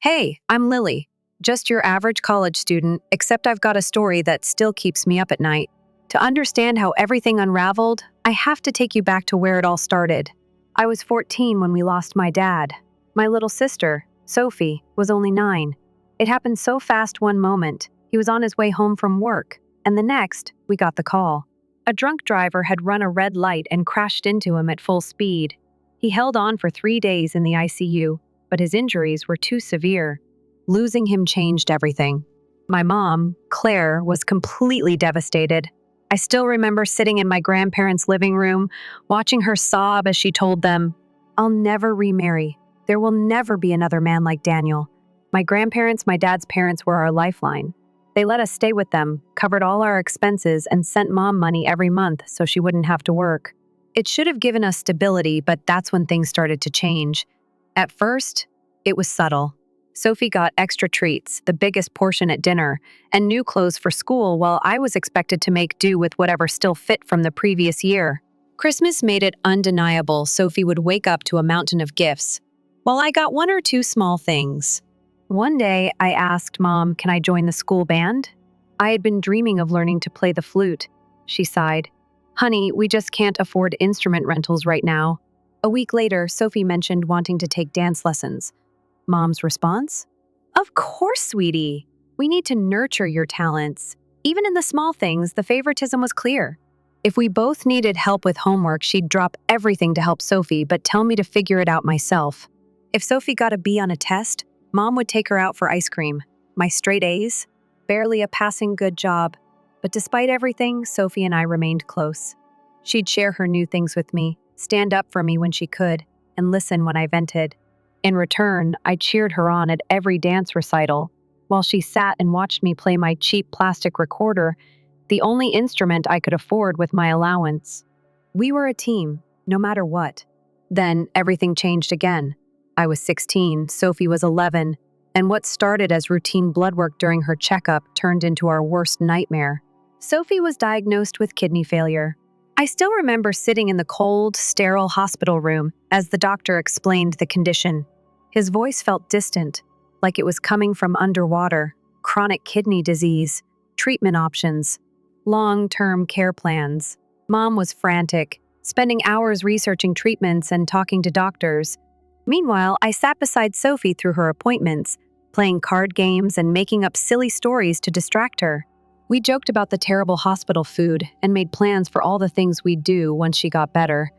Hey, I'm Lily. Just your average college student, except I've got a story that still keeps me up at night. To understand how everything unraveled, I have to take you back to where it all started. I was 14 when we lost my dad. My little sister, Sophie, was only 9. It happened so fast one moment. He was on his way home from work, and the next, we got the call. A drunk driver had run a red light and crashed into him at full speed. He held on for 3 days in the ICU, but his injuries were too severe. Losing him changed everything. My mom, Claire, was completely devastated. I still remember sitting in my grandparents' living room, watching her sob as she told them, "I'll never remarry. There will never be another man like Daniel." My grandparents, my dad's parents, were our lifeline. They let us stay with them, covered all our expenses, and sent Mom money every month so she wouldn't have to work. It should have given us stability, but that's when things started to change. At first, it was subtle. Sophie got extra treats, the biggest portion at dinner, and new clothes for school while I was expected to make do with whatever still fit from the previous year. Christmas made it undeniable Sophie would wake up to a mountain of gifts, while I got one or two small things. One day, I asked Mom, "Can I join the school band?" I had been dreaming of learning to play the flute. She sighed. "Honey, we just can't afford instrument rentals right now." A week later, Sophie mentioned wanting to take dance lessons. Mom's response? "Of course, sweetie. We need to nurture your talents." Even in the small things, the favoritism was clear. If we both needed help with homework, she'd drop everything to help Sophie, but tell me to figure it out myself. If Sophie got a B on a test, Mom would take her out for ice cream. My straight A's? Barely a passing good job. But despite everything, Sophie and I remained close. She'd share her new things with me, stand up for me when she could, and listen when I vented. In return, I cheered her on at every dance recital, while she sat and watched me play my cheap plastic recorder, the only instrument I could afford with my allowance. We were a team, no matter what. Then everything changed again. I was 16, Sophie was 11, and what started as routine blood work during her checkup turned into our worst nightmare. Sophie was diagnosed with kidney failure. I still remember sitting in the cold, sterile hospital room as the doctor explained the condition. His voice felt distant, like it was coming from underwater. Chronic kidney disease, treatment options, long-term care plans. Mom was frantic, spending hours researching treatments and talking to doctors. Meanwhile, I sat beside Sophie through her appointments, playing card games and making up silly stories to distract her. We joked about the terrible hospital food and made plans for all the things we'd do once she got better.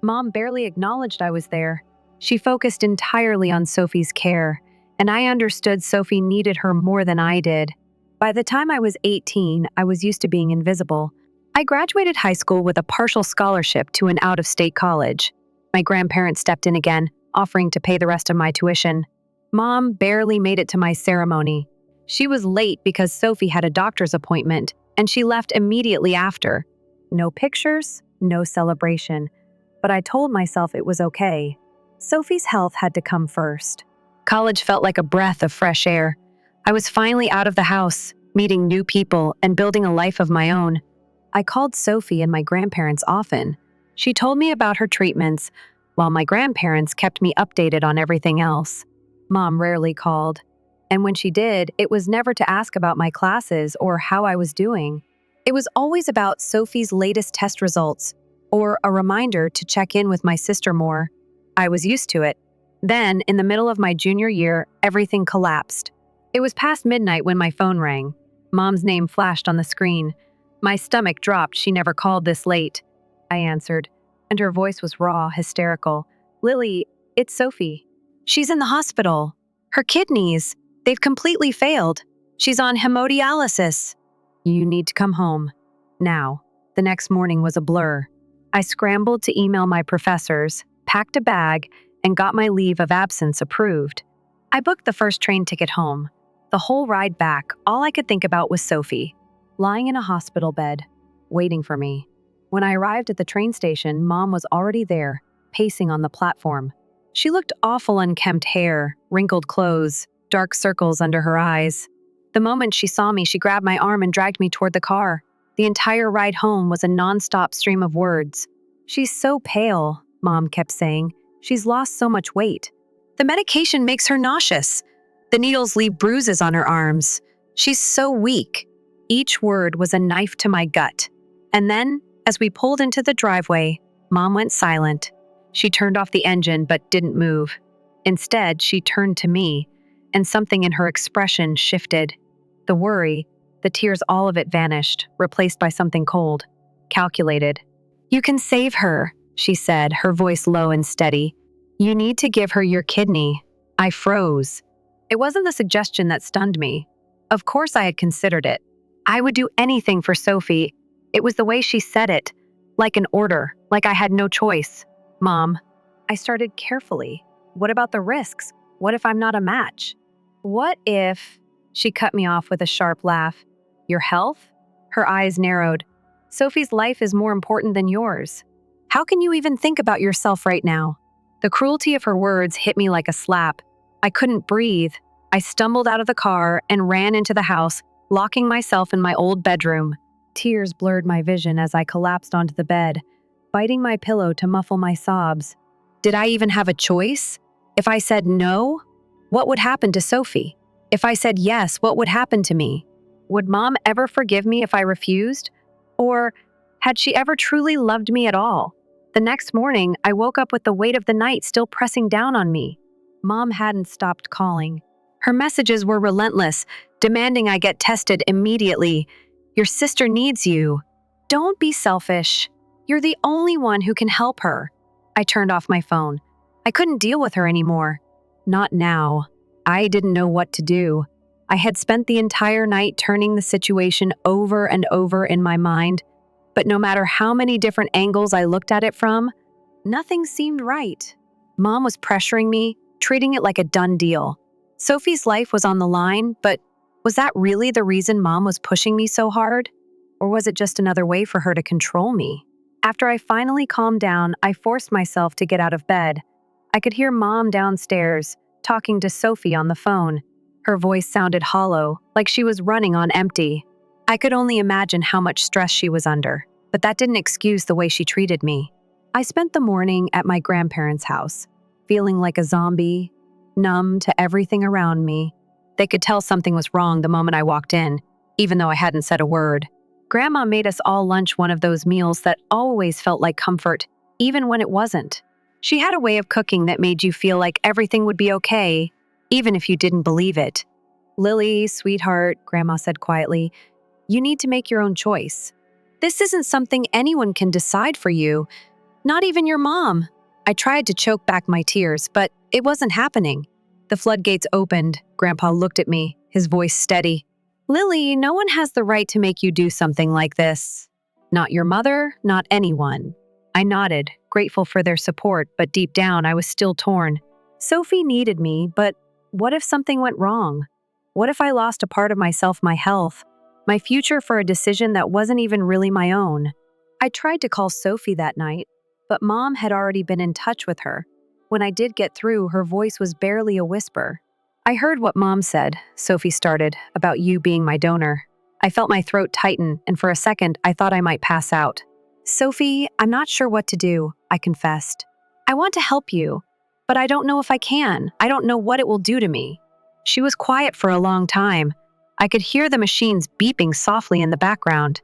Mom barely acknowledged I was there. She focused entirely on Sophie's care, and I understood Sophie needed her more than I did. By the time I was 18, I was used to being invisible. I graduated high school with a partial scholarship to an out-of-state college. My grandparents stepped in again, offering to pay the rest of my tuition. Mom barely made it to my ceremony. She was late because Sophie had a doctor's appointment, and she left immediately after. No pictures, no celebration. But I told myself it was okay. Sophie's health had to come first. College felt like a breath of fresh air. I was finally out of the house, meeting new people, and building a life of my own. I called Sophie and my grandparents often. She told me about her treatments, while my grandparents kept me updated on everything else. Mom rarely called. And when she did, it was never to ask about my classes or how I was doing. It was always about Sophie's latest test results, or a reminder to check in with my sister more. I was used to it. Then, in the middle of my junior year, everything collapsed. It was past midnight when my phone rang. Mom's name flashed on the screen. My stomach dropped. She never called this late. I answered, and her voice was raw, hysterical. "Lily, it's Sophie. She's in the hospital. Her kidneys, they've completely failed. She's on hemodialysis. You need to come home. Now." The next morning was a blur. I scrambled to email my professors, packed a bag, and got my leave of absence approved. I booked the first train ticket home. The whole ride back, all I could think about was Sophie, lying in a hospital bed, waiting for me. When I arrived at the train station, Mom was already there, pacing on the platform. She looked awful: unkempt hair, wrinkled clothes, dark circles under her eyes. The moment she saw me, she grabbed my arm and dragged me toward the car. The entire ride home was a nonstop stream of words. "She's so pale," Mom kept saying. "She's lost so much weight. The medication makes her nauseous. The needles leave bruises on her arms. She's so weak. Each word was a knife to my gut. And then, as we pulled into the driveway, Mom went silent. She turned off the engine but didn't move. Instead, she turned to me, and something in her expression shifted. The worry, the tears, all of it vanished, replaced by something cold, calculated. "You can save her," she said, her voice low and steady. "You need to give her your kidney." I froze. It wasn't the suggestion that stunned me. Of course I had considered it. I would do anything for Sophie. It was the way she said it, like an order, like I had no choice. "Mom," I started carefully. "What about the risks? What if I'm not a match? What if—" She cut me off with a sharp laugh. "Your health?" Her eyes narrowed. "Sophie's life is more important than yours. How can you even think about yourself right now?" The cruelty of her words hit me like a slap. I couldn't breathe. I stumbled out of the car and ran into the house, locking myself in my old bedroom. Tears blurred my vision as I collapsed onto the bed, biting my pillow to muffle my sobs. Did I even have a choice? If I said no, what would happen to Sophie? If I said yes, what would happen to me? Would Mom ever forgive me if I refused? Or had she ever truly loved me at all? The next morning, I woke up with the weight of the night still pressing down on me. Mom hadn't stopped calling. Her messages were relentless, demanding I get tested immediately. "Your sister needs you. Don't be selfish. You're the only one who can help her." I turned off my phone. I couldn't deal with her anymore. Not now. I didn't know what to do. I had spent the entire night turning the situation over and over in my mind, but no matter how many different angles I looked at it from, nothing seemed right. Mom was pressuring me, treating it like a done deal. Sophie's life was on the line, but was that really the reason Mom was pushing me so hard? Or was it just another way for her to control me? After I finally calmed down, I forced myself to get out of bed. I could hear Mom downstairs, talking to Sophie on the phone. Her voice sounded hollow, like she was running on empty. I could only imagine how much stress she was under, but that didn't excuse the way she treated me. I spent the morning at my grandparents' house, feeling like a zombie, numb to everything around me. They could tell something was wrong the moment I walked in, even though I hadn't said a word. Grandma made us all lunch one of those meals that always felt like comfort, even when it wasn't. She had a way of cooking that made you feel like everything would be okay, even if you didn't believe it. "Lily, sweetheart," Grandma said quietly, "you need to make your own choice. This isn't something anyone can decide for you, not even your mom." I tried to choke back my tears, but it wasn't happening. The floodgates opened. Grandpa looked at me, his voice steady. "Lily, no one has the right to make you do something like this. Not your mother, not anyone." I nodded, grateful for their support, but deep down I was still torn. Sophie needed me, but what if something went wrong? What if I lost a part of myself, my health, my future for a decision that wasn't even really my own? I tried to call Sophie that night, but Mom had already been in touch with her. When I did get through, her voice was barely a whisper. "I heard what Mom said," Sophie started, "about you being my donor." I felt my throat tighten, and for a second, I thought I might pass out. "Sophie, I'm not sure what to do," I confessed. "I want to help you, but I don't know if I can. I don't know what it will do to me." She was quiet for a long time. I could hear the machines beeping softly in the background.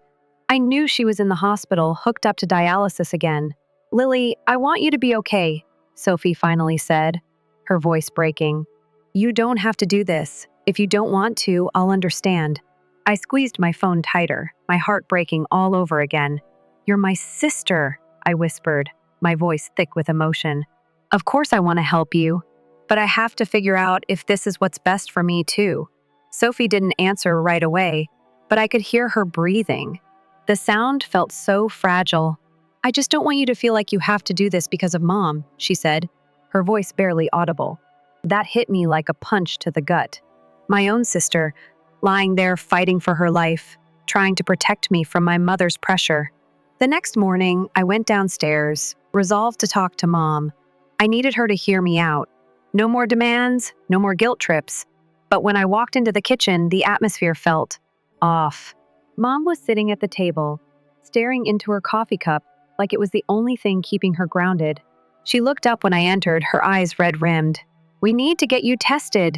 I knew she was in the hospital, hooked up to dialysis again. "Lily, I want you to be okay," Sophie finally said, her voice breaking. "You don't have to do this. If you don't want to, I'll understand." I squeezed my phone tighter, my heart breaking all over again. "You're my sister," I whispered, my voice thick with emotion. "Of course I want to help you, but I have to figure out if this is what's best for me too." Sophie didn't answer right away, but I could hear her breathing. The sound felt so fragile. "I just don't want you to feel like you have to do this because of Mom," she said, her voice barely audible. That hit me like a punch to the gut. My own sister, lying there fighting for her life, trying to protect me from my mother's pressure. The next morning, I went downstairs, resolved to talk to Mom. I needed her to hear me out. No more demands, no more guilt trips. But when I walked into the kitchen, the atmosphere felt off. Mom was sitting at the table, staring into her coffee cup like it was the only thing keeping her grounded. She looked up when I entered, her eyes red-rimmed. "We need to get you tested."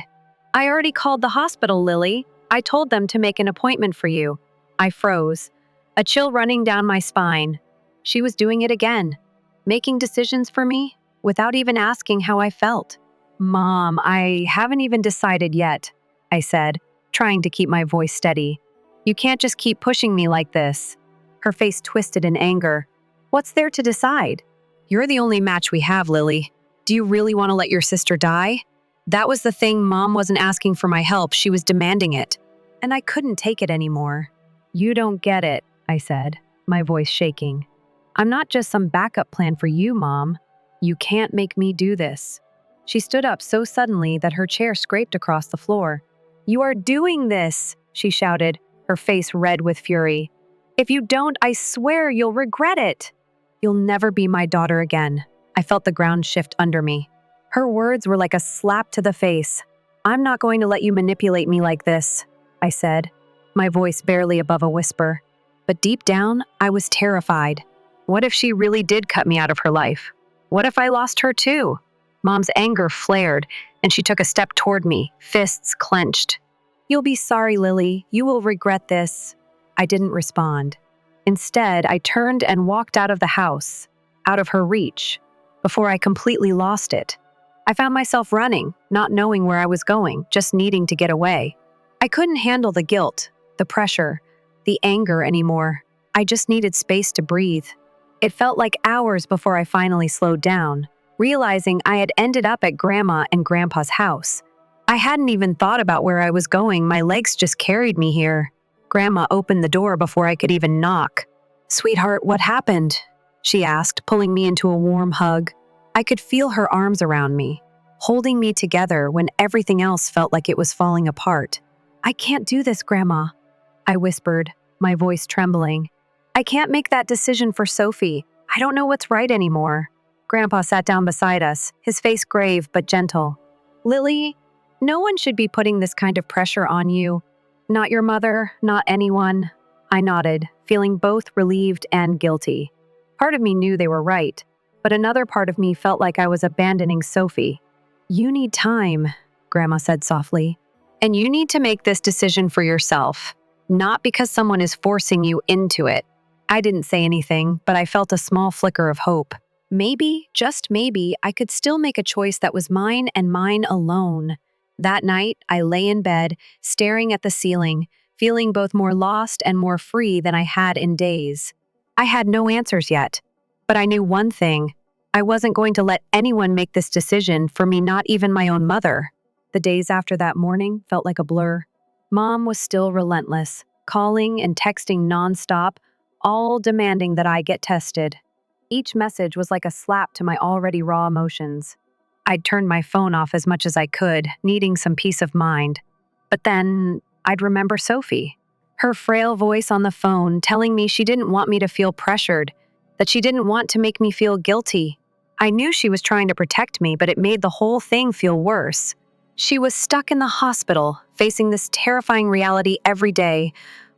I already called the hospital, Lily. I told them to make an appointment for you. I froze, a chill running down my spine. She was doing it again, making decisions for me without even asking how I felt. Mom, I haven't even decided yet, I said, trying to keep my voice steady. You can't just keep pushing me like this. Her face twisted in anger. What's there to decide? You're the only match we have, Lily. Do you really want to let your sister die? That was the thing. Mom wasn't asking for my help, she was demanding it. And I couldn't take it anymore. You don't get it, I said, my voice shaking. I'm not just some backup plan for you, Mom. You can't make me do this. She stood up so suddenly that her chair scraped across the floor. You are doing this, she shouted, her face red with fury. If you don't, I swear you'll regret it. You'll never be my daughter again. I felt the ground shift under me. Her words were like a slap to the face. I'm not going to let you manipulate me like this, I said, my voice barely above a whisper. But deep down, I was terrified. What if she really did cut me out of her life? What if I lost her too? Mom's anger flared, and she took a step toward me, fists clenched. You'll be sorry, Lily. You will regret this. I didn't respond. Instead, I turned and walked out of the house, out of her reach, before I completely lost it. I found myself running, not knowing where I was going, just needing to get away. I couldn't handle the guilt, the pressure, the anger anymore. I just needed space to breathe. It felt like hours before I finally slowed down, realizing I had ended up at Grandma and Grandpa's house. I hadn't even thought about where I was going, my legs just carried me here. Grandma opened the door before I could even knock. Sweetheart, what happened? She asked, pulling me into a warm hug. I could feel her arms around me, holding me together when everything else felt like it was falling apart. I can't do this, Grandma, I whispered, my voice trembling. I can't make that decision for Sophie. I don't know what's right anymore. Grandpa sat down beside us, his face grave but gentle. Lily, no one should be putting this kind of pressure on you. Not your mother, not anyone. I nodded, feeling both relieved and guilty. Part of me knew they were right, but another part of me felt like I was abandoning Sophie. You need time, Grandma said softly. And you need to make this decision for yourself, not because someone is forcing you into it. I didn't say anything, but I felt a small flicker of hope. Maybe, just maybe, I could still make a choice that was mine and mine alone. That night, I lay in bed, staring at the ceiling, feeling both more lost and more free than I had in days. I had no answers yet, but I knew one thing. I wasn't going to let anyone make this decision for me, not even my own mother. The days after that morning felt like a blur. Mom was still relentless, calling and texting nonstop, all demanding that I get tested. Each message was like a slap to my already raw emotions. I'd turn my phone off as much as I could, needing some peace of mind. But then I'd remember Sophie, her frail voice on the phone telling me she didn't want me to feel pressured, that she didn't want to make me feel guilty. I knew she was trying to protect me, but it made the whole thing feel worse. She was stuck in the hospital, facing this terrifying reality every day,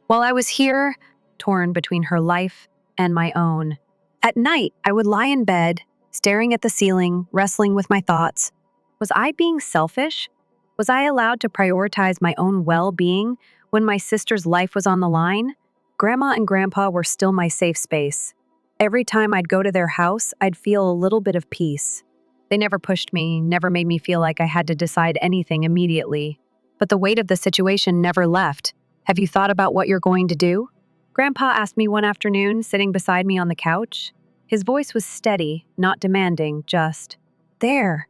while I was here, torn between her life and my own. At night, I would lie in bed, staring at the ceiling, wrestling with my thoughts. Was I being selfish? Was I allowed to prioritize my own well-being when my sister's life was on the line? Grandma and Grandpa were still my safe space. Every time I'd go to their house, I'd feel a little bit of peace. They never pushed me, never made me feel like I had to decide anything immediately. But the weight of the situation never left. Have you thought about what you're going to do? Grandpa asked me one afternoon, sitting beside me on the couch. His voice was steady, not demanding, just, there.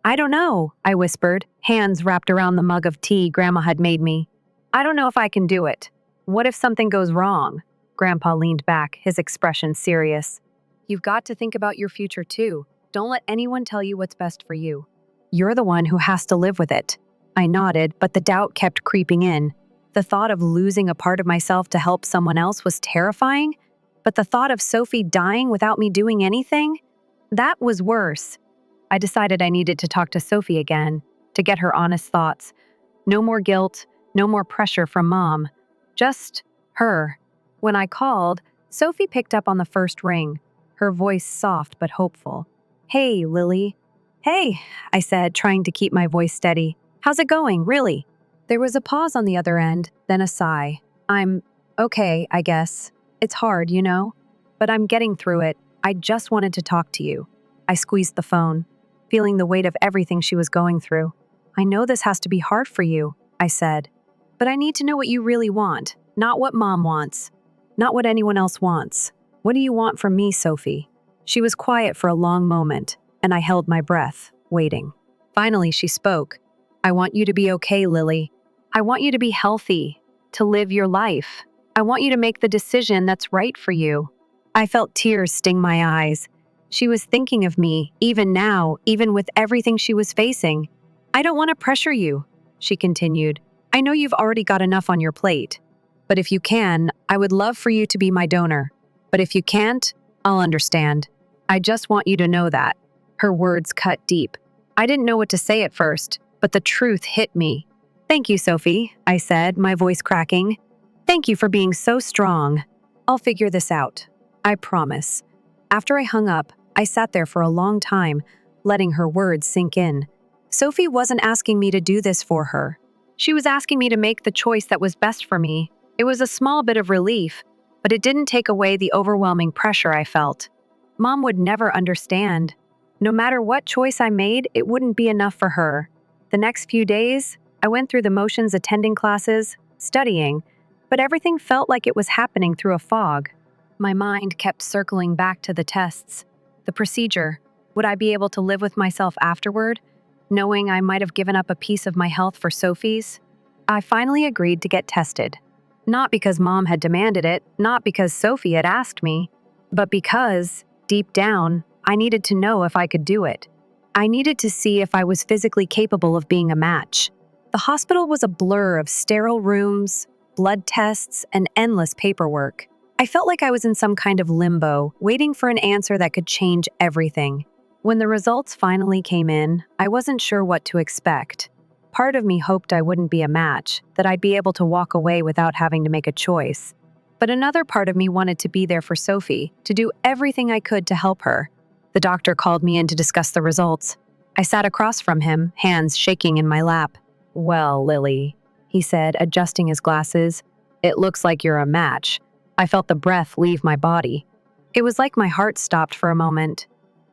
I don't know, I whispered, hands wrapped around the mug of tea Grandma had made me. I don't know if I can do it. What if something goes wrong? Grandpa leaned back, his expression serious. You've got to think about your future too. Don't let anyone tell you what's best for you. You're the one who has to live with it. I nodded, but the doubt kept creeping in. The thought of losing a part of myself to help someone else was terrifying, but the thought of Sophie dying without me doing anything? That was worse. I decided I needed to talk to Sophie again, to get her honest thoughts. No more guilt, no more pressure from Mom. Just her. When I called, Sophie picked up on the first ring, her voice soft but hopeful. Hey, Lily. Hey, I said, trying to keep my voice steady. How's it going, really? There was a pause on the other end, then a sigh. I'm okay, I guess. It's hard, you know? But I'm getting through it. I just wanted to talk to you. I squeezed the phone, feeling the weight of everything she was going through. I know this has to be hard for you, I said. But I need to know what you really want, not what Mom wants, not what anyone else wants. What do you want from me, Sophie? She was quiet for a long moment, and I held my breath, waiting. Finally, she spoke. I want you to be okay, Lily. I want you to be healthy, to live your life. I want you to make the decision that's right for you. I felt tears sting my eyes. She was thinking of me, even now, even with everything she was facing. I don't want to pressure you, she continued. I know you've already got enough on your plate. But if you can, I would love for you to be my donor. But if you can't, I'll understand. I just want you to know that. Her words cut deep. I didn't know what to say at first, but the truth hit me. Thank you, Sophie, I said, my voice cracking. Thank you for being so strong. I'll figure this out. I promise. After I hung up, I sat there for a long time, letting her words sink in. Sophie wasn't asking me to do this for her. She was asking me to make the choice that was best for me. It was a small bit of relief, but it didn't take away the overwhelming pressure I felt. Mom would never understand. No matter what choice I made, it wouldn't be enough for her. The next few days, I went through the motions attending classes, studying, but everything felt like it was happening through a fog. My mind kept circling back to the tests, the procedure. Would I be able to live with myself afterward, knowing I might have given up a piece of my health for Sophie's? I finally agreed to get tested. Not because Mom had demanded it, not because Sophie had asked me, but because, deep down, I needed to know if I could do it. I needed to see if I was physically capable of being a match. The hospital was a blur of sterile rooms, blood tests, and endless paperwork. I felt like I was in some kind of limbo, waiting for an answer that could change everything. When the results finally came in, I wasn't sure what to expect. Part of me hoped I wouldn't be a match, that I'd be able to walk away without having to make a choice. But another part of me wanted to be there for Sophie, to do everything I could to help her. The doctor called me in to discuss the results. I sat across from him, hands shaking in my lap. "Well, Lily," he said, adjusting his glasses, "it looks like you're a match." I felt the breath leave my body. It was like my heart stopped for a moment.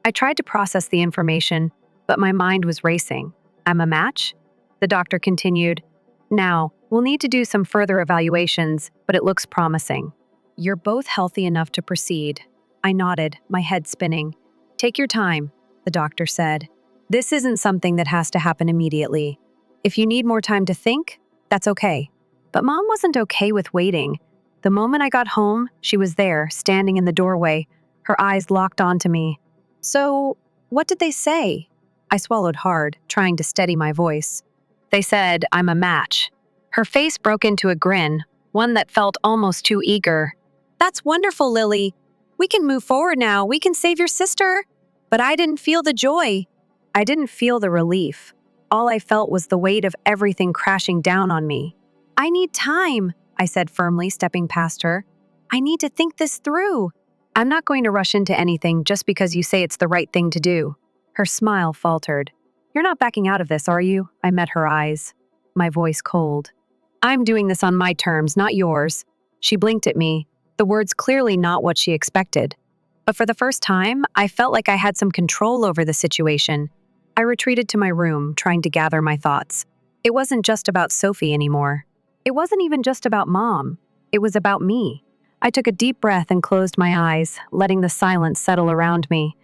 I tried to process the information, but my mind was racing. "I'm a match?" The doctor continued. "Now, we'll need to do some further evaluations, but it looks promising. You're both healthy enough to proceed." I nodded, my head spinning. "Take your time," the doctor said. "This isn't something that has to happen immediately. If you need more time to think, that's okay." But Mom wasn't okay with waiting. The moment I got home, she was there, standing in the doorway, her eyes locked onto me. "So, what did they say?" I swallowed hard, trying to steady my voice. "They said I'm a match." Her face broke into a grin, one that felt almost too eager. "That's wonderful, Lily. We can move forward now. We can save your sister." But I didn't feel the joy. I didn't feel the relief. All I felt was the weight of everything crashing down on me. "I need time," I said firmly, stepping past her. "I need to think this through. I'm not going to rush into anything just because you say it's the right thing to do." Her smile faltered. "You're not backing out of this, are you?" I met her eyes, my voice cold. "I'm doing this on my terms, not yours." She blinked at me, the words clearly not what she expected. But for the first time, I felt like I had some control over the situation. I retreated to my room, trying to gather my thoughts. It wasn't just about Sophie anymore. It wasn't even just about Mom. It was about me. I took a deep breath and closed my eyes, letting the silence settle around me.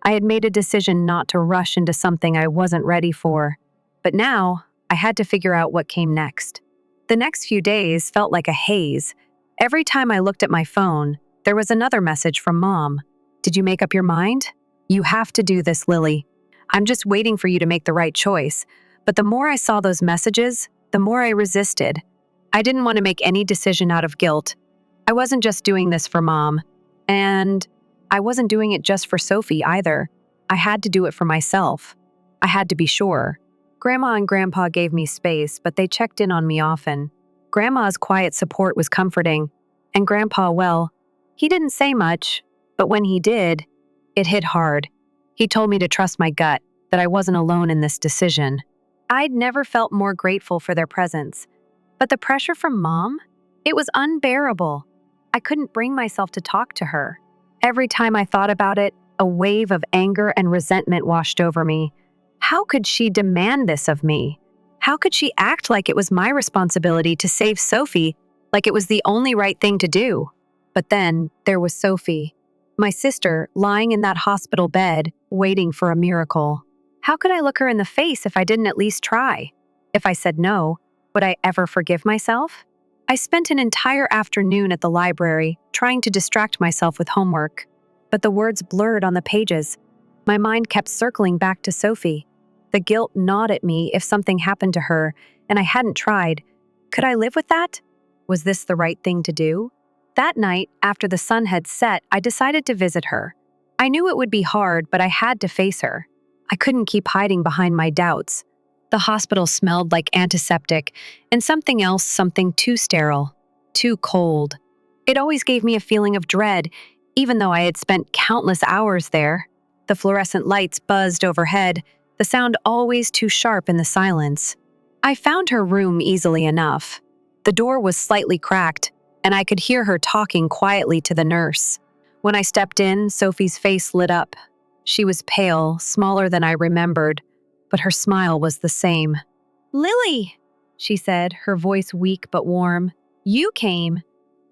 I had made a decision not to rush into something I wasn't ready for. But now, I had to figure out what came next. The next few days felt like a haze. Every time I looked at my phone, there was another message from Mom. "Did you make up your mind? You have to do this, Lily. I'm just waiting for you to make the right choice." But the more I saw those messages, the more I resisted. I didn't want to make any decision out of guilt. I wasn't just doing this for Mom. And I wasn't doing it just for Sophie either. I had to do it for myself. I had to be sure. Grandma and Grandpa gave me space, but they checked in on me often. Grandma's quiet support was comforting. And Grandpa, well, he didn't say much, but when he did, it hit hard. He told me to trust my gut, that I wasn't alone in this decision. I'd never felt more grateful for their presence. But the pressure from Mom? It was unbearable. I couldn't bring myself to talk to her. Every time I thought about it, a wave of anger and resentment washed over me. How could she demand this of me? How could she act like it was my responsibility to save Sophie, like it was the only right thing to do? But then there was Sophie, my sister, lying in that hospital bed, waiting for a miracle. How could I look her in the face if I didn't at least try? If I said no, would I ever forgive myself? I spent an entire afternoon at the library trying to distract myself with homework, but the words blurred on the pages. My mind kept circling back to Sophie. The guilt gnawed at me if something happened to her, and I hadn't tried. Could I live with that? Was this the right thing to do? That night, after the sun had set, I decided to visit her. I knew it would be hard, but I had to face her. I couldn't keep hiding behind my doubts. The hospital smelled like antiseptic, and something too sterile, too cold. It always gave me a feeling of dread, even though I had spent countless hours there. The fluorescent lights buzzed overhead, the sound always too sharp in the silence. I found her room easily enough. The door was slightly cracked, and I could hear her talking quietly to the nurse. When I stepped in, Sophie's face lit up. She was pale, smaller than I remembered, but her smile was the same. "Lily," she said, her voice weak but warm. "You came."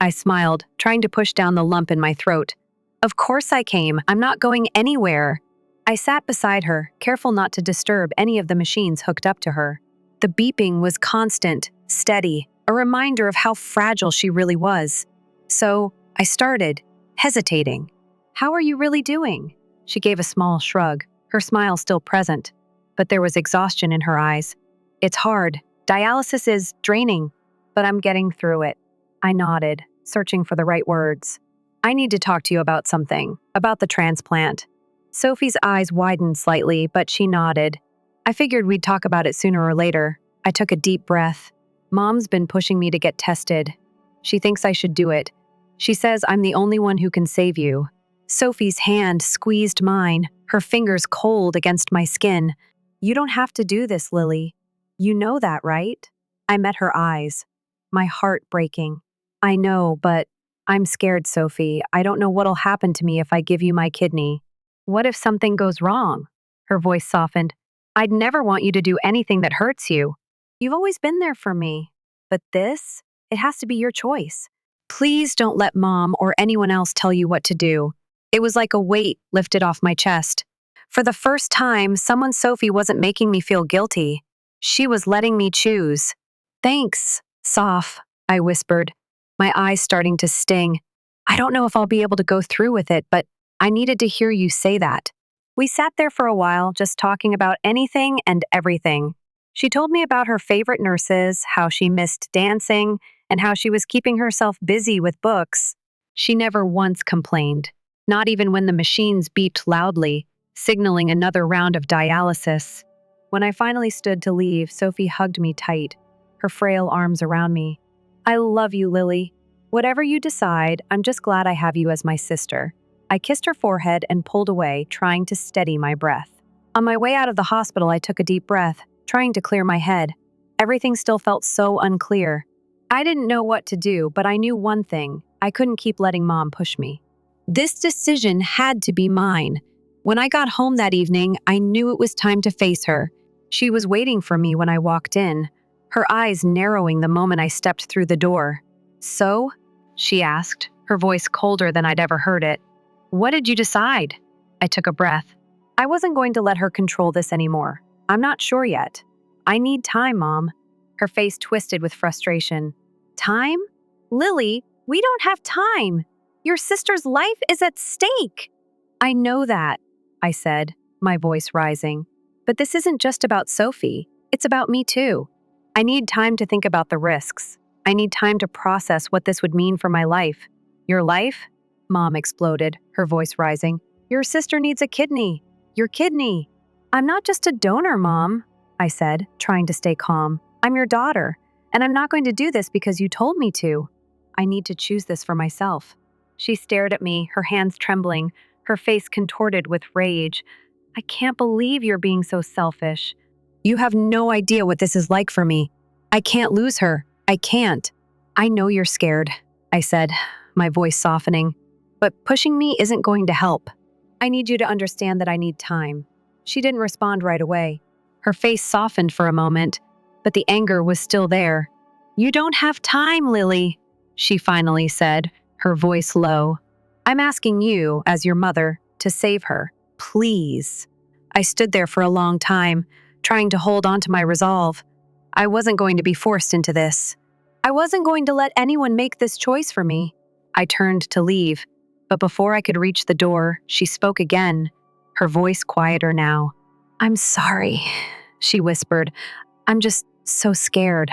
I smiled, trying to push down the lump in my throat. "Of course I came. I'm not going anywhere." I sat beside her, careful not to disturb any of the machines hooked up to her. The beeping was constant, steady, a reminder of how fragile she really was. So I started, hesitating. "How are you really doing?" She gave a small shrug, her smile still present, but there was exhaustion in her eyes. "It's hard. Dialysis is draining, but I'm getting through it." I nodded, searching for the right words. "I need to talk to you about something, about the transplant." Sophie's eyes widened slightly, but she nodded. I figured we'd talk about it sooner or later. I took a deep breath. "Mom's been pushing me to get tested. She thinks I should do it. She says I'm the only one who can save you." Sophie's hand squeezed mine, her fingers cold against my skin. "You don't have to do this, Lily. You know that, right?" I met her eyes, my heart breaking. "I know, but I'm scared, Sophie. I don't know what'll happen to me if I give you my kidney." "What if something goes wrong?" Her voice softened. "I'd never want you to do anything that hurts you. You've always been there for me. But this, it has to be your choice. Please don't let Mom or anyone else tell you what to do." It was like a weight lifted off my chest. For the first time, Sophie wasn't making me feel guilty. She was letting me choose. "Thanks, Soph," I whispered, my eyes starting to sting. "I don't know if I'll be able to go through with it, but I needed to hear you say that." We sat there for a while, just talking about anything and everything. She told me about her favorite nurses, how she missed dancing, and how she was keeping herself busy with books. She never once complained, not even when the machines beeped loudly, signaling another round of dialysis. When I finally stood to leave, Sophie hugged me tight, her frail arms around me. "I love you, Lily. Whatever you decide, I'm just glad I have you as my sister." I kissed her forehead and pulled away, trying to steady my breath. On my way out of the hospital, I took a deep breath, trying to clear my head. Everything still felt so unclear. I didn't know what to do, but I knew one thing. I couldn't keep letting Mom push me. This decision had to be mine. When I got home that evening, I knew it was time to face her. She was waiting for me when I walked in, her eyes narrowing the moment I stepped through the door. "So?" she asked, her voice colder than I'd ever heard it. "What did you decide?" I took a breath. I wasn't going to let her control this anymore. "I'm not sure yet. I need time, Mom." Her face twisted with frustration. "Time? Lily, we don't have time. Your sister's life is at stake." "I know that," I said, my voice rising. "But this isn't just about Sophie. It's about me too. I need time to think about the risks. I need time to process what this would mean for my life." "Your life?" Mom exploded, her voice rising. "Your sister needs a kidney. Your kidney." "I'm not just a donor, Mom," I said, trying to stay calm. "I'm your daughter, and I'm not going to do this because you told me to. I need to choose this for myself." She stared at me, her hands trembling, her face contorted with rage. "I can't believe you're being so selfish." You have no idea what this is like for me. I can't lose her. I can't. I know you're scared, I said, my voice softening. But pushing me isn't going to help. I need you to understand that I need time. She didn't respond right away. Her face softened for a moment, but the anger was still there. You don't have time, Lily, she finally said, her voice low. I'm asking you, as your mother, to save her. Please. I stood there for a long time, trying to hold on to my resolve. I wasn't going to be forced into this. I wasn't going to let anyone make this choice for me. I turned to leave, but before I could reach the door, she spoke again, her voice quieter now. I'm sorry, she whispered. I'm just so scared.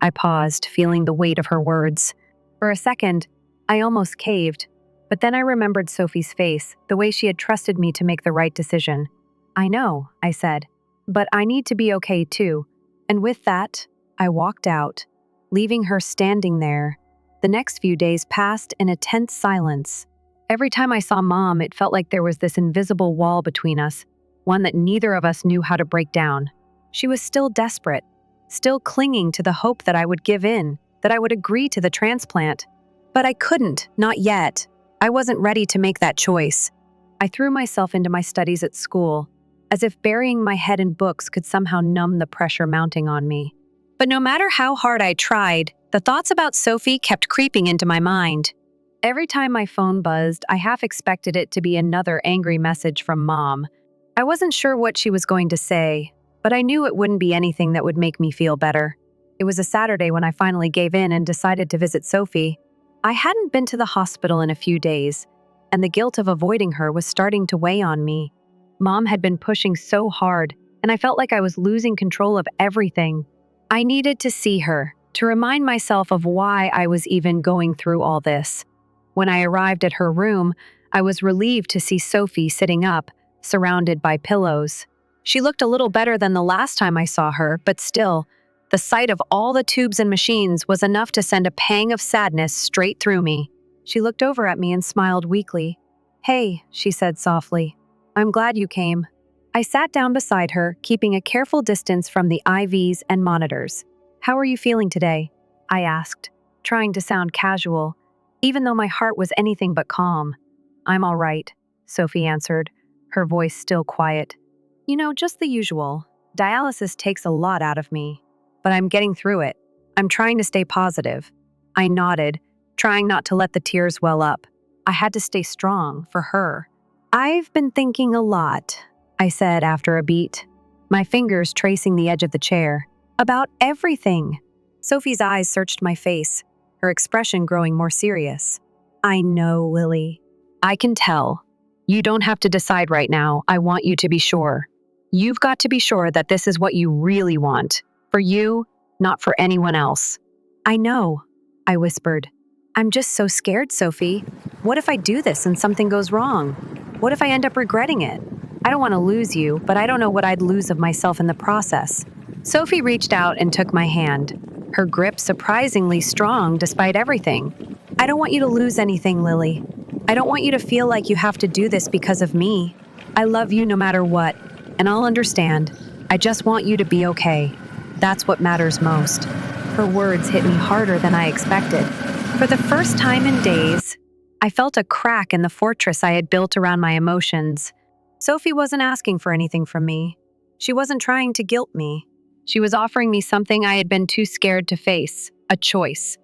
I paused, feeling the weight of her words. For a second, I almost caved, but then I remembered Sophie's face, the way she had trusted me to make the right decision. I know, I said, but I need to be okay too. And with that, I walked out, leaving her standing there. The next few days passed in a tense silence. Every time I saw Mom, it felt like there was this invisible wall between us, one that neither of us knew how to break down. She was still desperate, still clinging to the hope that I would give in, that I would agree to the transplant. But I couldn't, not yet. I wasn't ready to make that choice. I threw myself into my studies at school, as if burying my head in books could somehow numb the pressure mounting on me. But no matter how hard I tried, the thoughts about Sophie kept creeping into my mind. Every time my phone buzzed, I half expected it to be another angry message from Mom. I wasn't sure what she was going to say, but I knew it wouldn't be anything that would make me feel better. It was a Saturday when I finally gave in and decided to visit Sophie. I hadn't been to the hospital in a few days, and the guilt of avoiding her was starting to weigh on me. Mom had been pushing so hard, and I felt like I was losing control of everything. I needed to see her, to remind myself of why I was even going through all this. When I arrived at her room, I was relieved to see Sophie sitting up, surrounded by pillows. She looked a little better than the last time I saw her, but still, the sight of all the tubes and machines was enough to send a pang of sadness straight through me. She looked over at me and smiled weakly. Hey, she said softly. I'm glad you came. I sat down beside her, keeping a careful distance from the IVs and monitors. How are you feeling today? I asked, trying to sound casual, even though my heart was anything but calm. I'm all right, Sophie answered, her voice still quiet. You know, just the usual. Dialysis takes a lot out of me, but I'm getting through it. I'm trying to stay positive. I nodded, trying not to let the tears well up. I had to stay strong for her. I've been thinking a lot, I said after a beat, my fingers tracing the edge of the chair. About everything. Sophie's eyes searched my face, her expression growing more serious. I know, Lily. I can tell. You don't have to decide right now. I want you to be sure. You've got to be sure that this is what you really want. For you, not for anyone else. I know, I whispered. I'm just so scared, Sophie. What if I do this and something goes wrong? What if I end up regretting it? I don't want to lose you, but I don't know what I'd lose of myself in the process. Sophie reached out and took my hand, her grip surprisingly strong despite everything. I don't want you to lose anything, Lily. I don't want you to feel like you have to do this because of me. I love you no matter what, and I'll understand. I just want you to be okay. That's what matters most. Her words hit me harder than I expected. For the first time in days, I felt a crack in the fortress I had built around my emotions. Sophie wasn't asking for anything from me. She wasn't trying to guilt me. She was offering me something I had been too scared to face, a choice.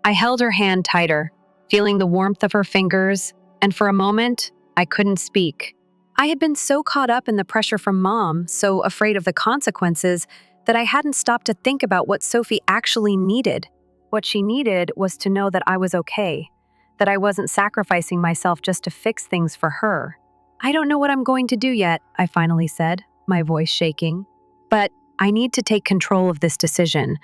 I held her hand tighter, feeling the warmth of her fingers, and for a moment, I couldn't speak. I had been so caught up in the pressure from Mom, so afraid of the consequences, that I hadn't stopped to think about what Sophie actually needed. What she needed was to know that I was okay, that I wasn't sacrificing myself just to fix things for her. I don't know what I'm going to do yet, I finally said, my voice shaking. But I need to take control of this decision.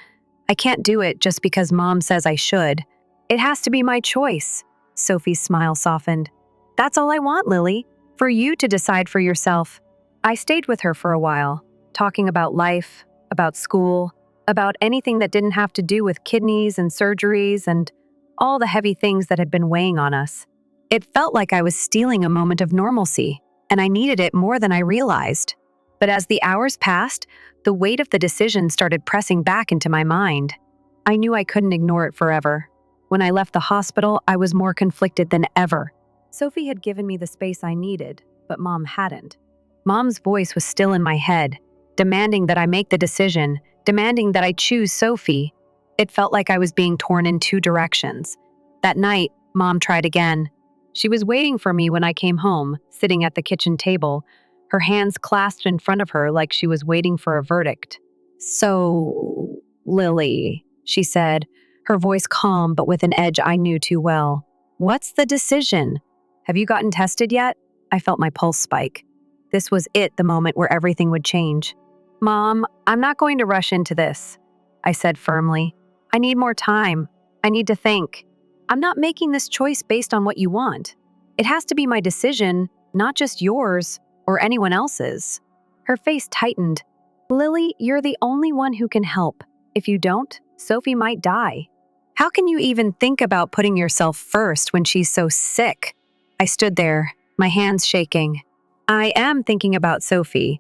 I can't do it just because Mom says I should. It has to be my choice. Sophie's smile softened. That's all I want, Lily, for you to decide for yourself. I stayed with her for a while, talking about life, about school, about anything that didn't have to do with kidneys and surgeries and all the heavy things that had been weighing on us. It felt like I was stealing a moment of normalcy, and I needed it more than I realized. But as the hours passed, the weight of the decision started pressing back into my mind. I knew I couldn't ignore it forever. When I left the hospital, I was more conflicted than ever. Sophie had given me the space I needed, but Mom hadn't. Mom's voice was still in my head, demanding that I make the decision, demanding that I choose Sophie. It felt like I was being torn in two directions. That night, Mom tried again. She was waiting for me when I came home, sitting at the kitchen table, her hands clasped in front of her like she was waiting for a verdict. "So, Lily," she said, her voice calm but with an edge I knew too well. "What's the decision? Have you gotten tested yet?" I felt my pulse spike. This was the moment where everything would change. "Mom, I'm not going to rush into this," I said firmly. "I need more time. I need to think. I'm not making this choice based on what you want. It has to be my decision, not just yours or anyone else's." Her face tightened. "Lily, you're the only one who can help. If you don't, Sophie might die. How can you even think about putting yourself first when she's so sick?" I stood there, my hands shaking. I am thinking about Sophie,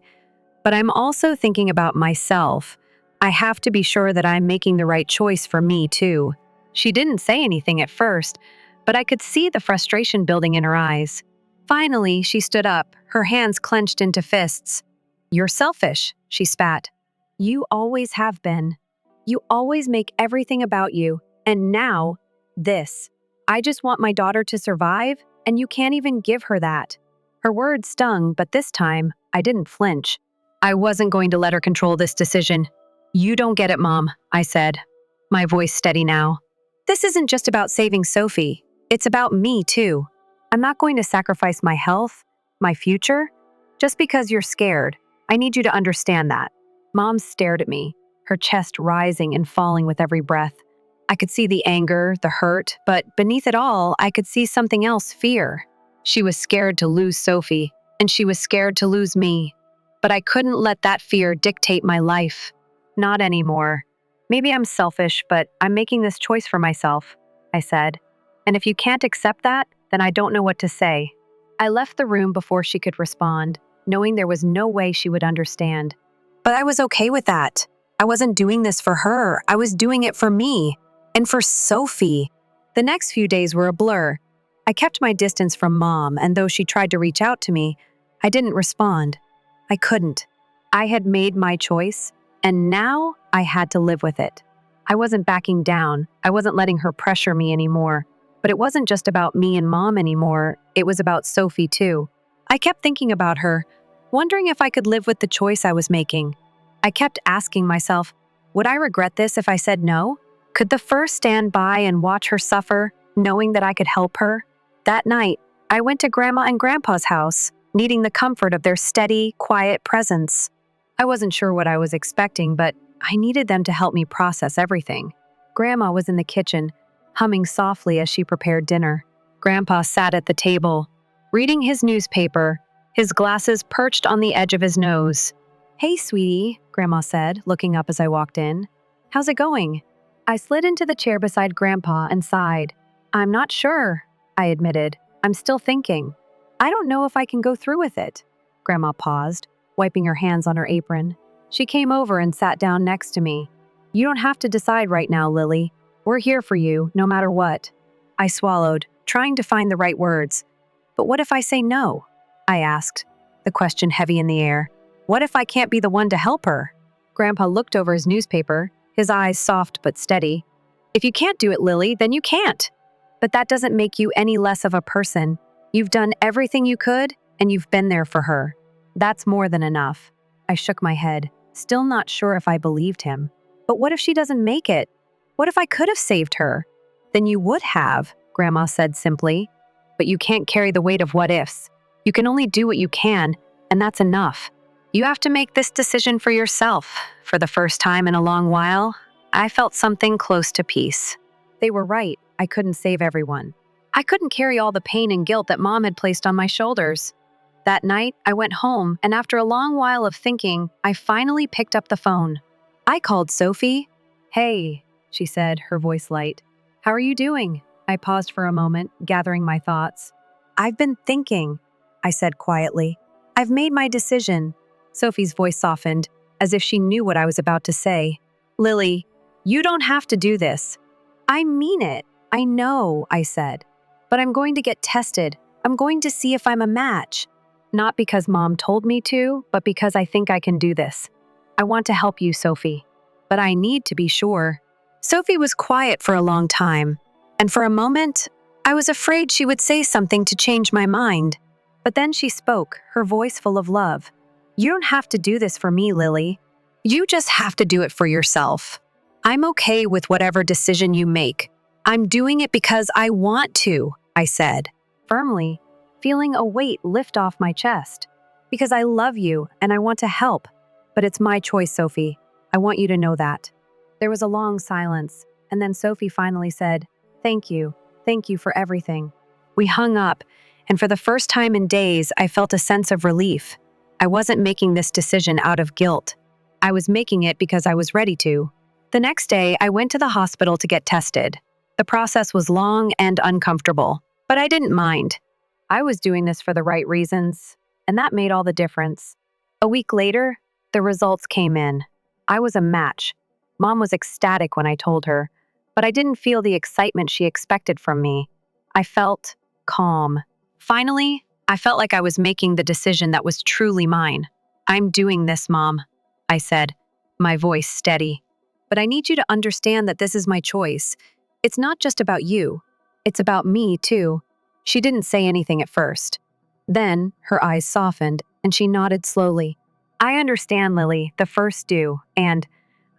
but I'm also thinking about myself. I have to be sure that I'm making the right choice for me, too. She didn't say anything at first, but I could see the frustration building in her eyes. Finally, she stood up, her hands clenched into fists. "You're selfish," she spat. "You always have been. You always make everything about you, and now, this. I just want my daughter to survive, and you can't even give her that." Her words stung, but this time, I didn't flinch. I wasn't going to let her control this decision. "You don't get it, Mom," I said, my voice steady now. "This isn't just about saving Sophie. It's about me, too. I'm not going to sacrifice my health, my future, just because you're scared. I need you to understand that." Mom stared at me, her chest rising and falling with every breath. I could see the anger, the hurt, but beneath it all, I could see something else, fear. She was scared to lose Sophie, and she was scared to lose me. But I couldn't let that fear dictate my life. Not anymore. "Maybe I'm selfish, but I'm making this choice for myself," I said. "And if you can't accept that, then I don't know what to say." I left the room before she could respond, knowing there was no way she would understand. But I was okay with that. I wasn't doing this for her. I was doing it for me. And for Sophie. The next few days were a blur. I kept my distance from Mom, and though she tried to reach out to me, I didn't respond. I couldn't. I had made my choice, and now I had to live with it. I wasn't backing down. I wasn't letting her pressure me anymore. But it wasn't just about me and Mom anymore. It was about Sophie, too. I kept thinking about her, wondering if I could live with the choice I was making. I kept asking myself, would I regret this if I said no? Could the first stand by and watch her suffer, knowing that I could help her? That night, I went to Grandma and Grandpa's house, needing the comfort of their steady, quiet presence. I wasn't sure what I was expecting, but I needed them to help me process everything. Grandma was in the kitchen, humming softly as she prepared dinner. Grandpa sat at the table, reading his newspaper, his glasses perched on the edge of his nose. "Hey, sweetie," Grandma said, looking up as I walked in. "How's it going?" I slid into the chair beside Grandpa and sighed. "I'm not sure," I admitted. "I'm still thinking. I don't know if I can go through with it." Grandma paused, wiping her hands on her apron. She came over and sat down next to me. "You don't have to decide right now, Lily. We're here for you, no matter what." I swallowed, trying to find the right words. "But what if I say no?" I asked, the question heavy in the air. "What if I can't be the one to help her?" Grandpa looked over his newspaper, his eyes soft but steady. "If you can't do it, Lily, then you can't. But that doesn't make you any less of a person. You've done everything you could, and you've been there for her. That's more than enough." I shook my head, still not sure if I believed him. "But what if she doesn't make it? What if I could have saved her?" "Then you would have," Grandma said simply. "But you can't carry the weight of what ifs. You can only do what you can, and that's enough. You have to make this decision for yourself." For the first time in a long while, I felt something close to peace. They were right. I couldn't save everyone. I couldn't carry all the pain and guilt that Mom had placed on my shoulders. That night, I went home, and after a long while of thinking, I finally picked up the phone. I called Sophie. "Hey," she said, her voice light. "How are you doing?" I paused for a moment, gathering my thoughts. "I've been thinking," I said quietly. "I've made my decision. Sophie's voice softened, as if she knew what I was about to say. Lily, you don't have to do this. I mean it. I know, I said. But I'm going to get tested. I'm going to see if I'm a match. Not because Mom told me to, but because I think I can do this. I want to help you, Sophie. But I need to be sure. Sophie was quiet for a long time, and for a moment, I was afraid she would say something to change my mind. But then she spoke, her voice full of love. You don't have to do this for me, Lily. You just have to do it for yourself. I'm okay with whatever decision you make. I'm doing it because I want to, I said, firmly, feeling a weight lift off my chest. Because I love you and I want to help. But it's my choice, Sophie. I want you to know that. There was a long silence, and then Sophie finally said, Thank you for everything. We hung up, and for the first time in days, I felt a sense of relief. I wasn't making this decision out of guilt. I was making it because I was ready to. The next day, I went to the hospital to get tested. The process was long and uncomfortable, but I didn't mind. I was doing this for the right reasons, and that made all the difference. A week later, the results came in. I was a match. Mom was ecstatic when I told her, but I didn't feel the excitement she expected from me. I felt calm. Finally, I felt like I was making the decision that was truly mine. I'm doing this, Mom, I said, my voice steady. But I need you to understand that this is my choice. It's not just about you. It's about me, too. She didn't say anything at first. Then, her eyes softened, and she nodded slowly. I understand, Lily, the first do, and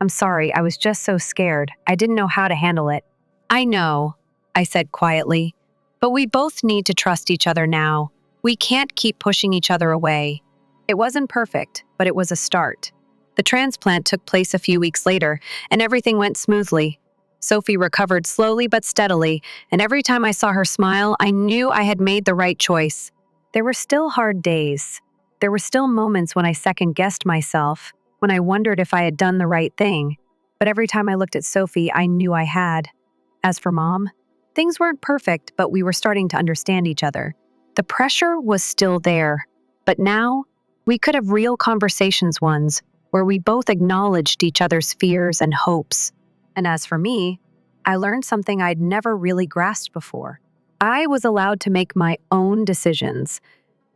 I'm sorry, I was just so scared. I didn't know how to handle it. I know, I said quietly, but we both need to trust each other now. We can't keep pushing each other away. It wasn't perfect, but it was a start. The transplant took place a few weeks later, and everything went smoothly. Sophie recovered slowly but steadily, and every time I saw her smile, I knew I had made the right choice. There were still hard days. There were still moments when I second-guessed myself, when I wondered if I had done the right thing. But every time I looked at Sophie, I knew I had. As for Mom, things weren't perfect, but we were starting to understand each other. The pressure was still there, but now we could have real conversations ones where we both acknowledged each other's fears and hopes. And as for me, I learned something I'd never really grasped before. I was allowed to make my own decisions.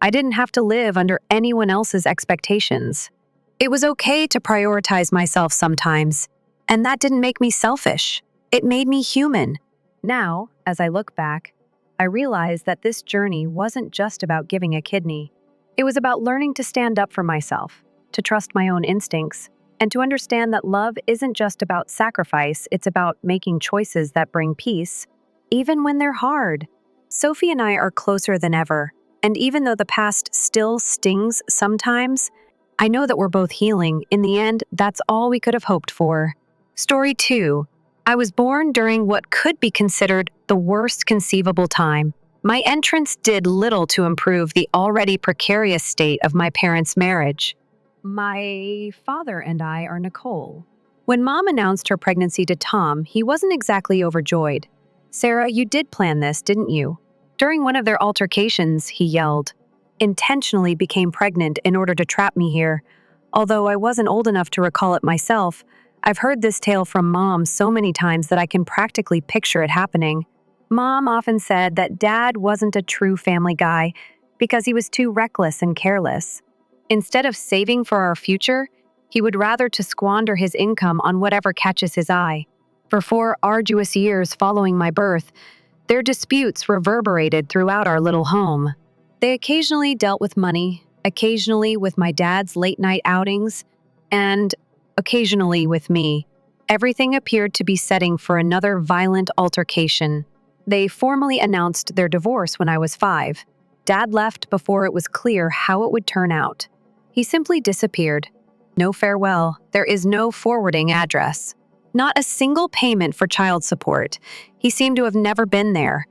I didn't have to live under anyone else's expectations. It was okay to prioritize myself sometimes, and that didn't make me selfish. It made me human. Now, as I look back, I realize that this journey wasn't just about giving a kidney. It was about learning to stand up for myself, to trust my own instincts, and to understand that love isn't just about sacrifice, it's about making choices that bring peace, even when they're hard. Sophie and I are closer than ever, and even though the past still stings sometimes, I know that we're both healing. In the end, that's all we could have hoped for. Story 2. I was born during what could be considered the worst conceivable time. My entrance did little to improve the already precarious state of my parents' marriage. My father and I are Nicole. When Mom announced her pregnancy to Tom, he wasn't exactly overjoyed. Sarah, you did plan this, didn't you? During one of their altercations, he yelled. Intentionally became pregnant in order to trap me here. Although I wasn't old enough to recall it myself, I've heard this tale from Mom so many times that I can practically picture it happening. Mom often said that Dad wasn't a true family guy because he was too reckless and careless. Instead of saving for our future, he would rather to squander his income on whatever catches his eye. For 4 arduous years following my birth, their disputes reverberated throughout our little home. They occasionally dealt with money, occasionally with my dad's late-night outings, and occasionally with me. Everything appeared to be setting for another violent altercation. They formally announced their divorce when I was 5. Dad left before it was clear how it would turn out. He simply disappeared. No farewell. There is no forwarding address. Not a single payment for child support. He seemed to have never been there.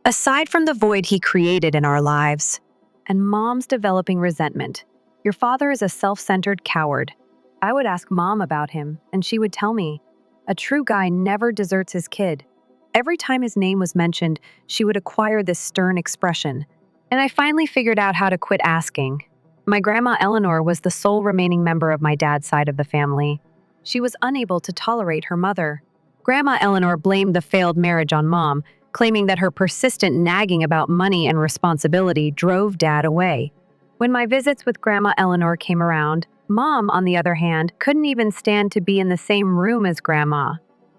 Aside from the void he created in our lives. And Mom's developing resentment. Your father is a self-centered coward. I would ask Mom about him, and she would tell me. A true guy never deserts his kid. Every time his name was mentioned, she would acquire this stern expression. And I finally figured out how to quit asking. My grandma Eleanor was the sole remaining member of my dad's side of the family. She was unable to tolerate her mother. Grandma Eleanor blamed the failed marriage on Mom, claiming that her persistent nagging about money and responsibility drove Dad away. When my visits with Grandma Eleanor came around, Mom, on the other hand, couldn't even stand to be in the same room as Grandma.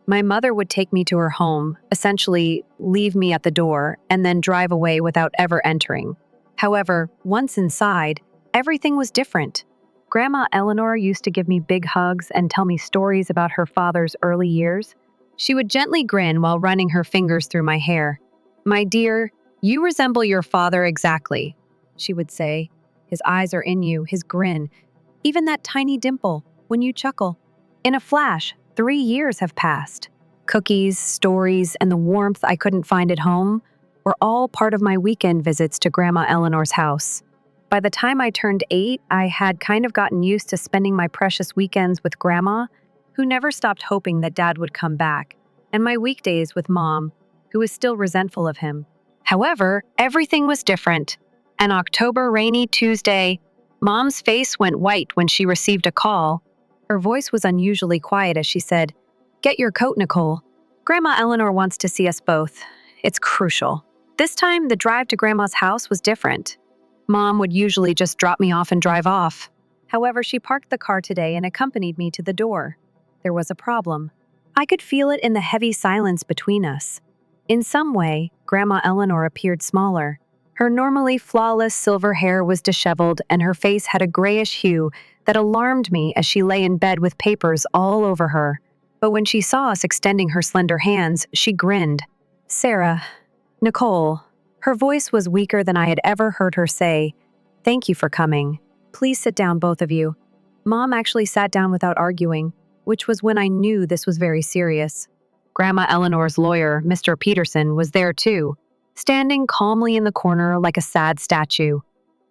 My mother would take me to her home, essentially leave me at the door, and then drive away without ever entering. However, once inside, everything was different. Grandma Eleanor used to give me big hugs and tell me stories about her father's early years. She would gently grin while running her fingers through my hair. "My dear, you resemble your father exactly," she would say. "His eyes are in you, his grin, even that tiny dimple when you chuckle." In a flash, 3 years have passed. Cookies, stories, and the warmth I couldn't find at home were all part of my weekend visits to Grandma Eleanor's house. By the time I turned 8, I had kind of gotten used to spending my precious weekends with Grandma, who never stopped hoping that Dad would come back, and my weekdays with Mom, who was still resentful of him. However, everything was different. An October rainy Tuesday, Mom's face went white when she received a call. Her voice was unusually quiet as she said, "Get your coat, Nicole. Grandma Eleanor wants to see us both. It's crucial." This time, the drive to Grandma's house was different. Mom would usually just drop me off and drive off. However, she parked the car today and accompanied me to the door. There was a problem. I could feel it in the heavy silence between us. In some way, Grandma Eleanor appeared smaller. Her normally flawless silver hair was disheveled and her face had a grayish hue that alarmed me as she lay in bed with papers all over her. But when she saw us extending her slender hands, she grinned. "Sarah, Nicole." Her voice was weaker than I had ever heard her say, "Thank you for coming. Please sit down, both of you." Mom actually sat down without arguing, which was when I knew this was very serious. Grandma Eleanor's lawyer, Mr. Peterson, was there too, standing calmly in the corner like a sad statue.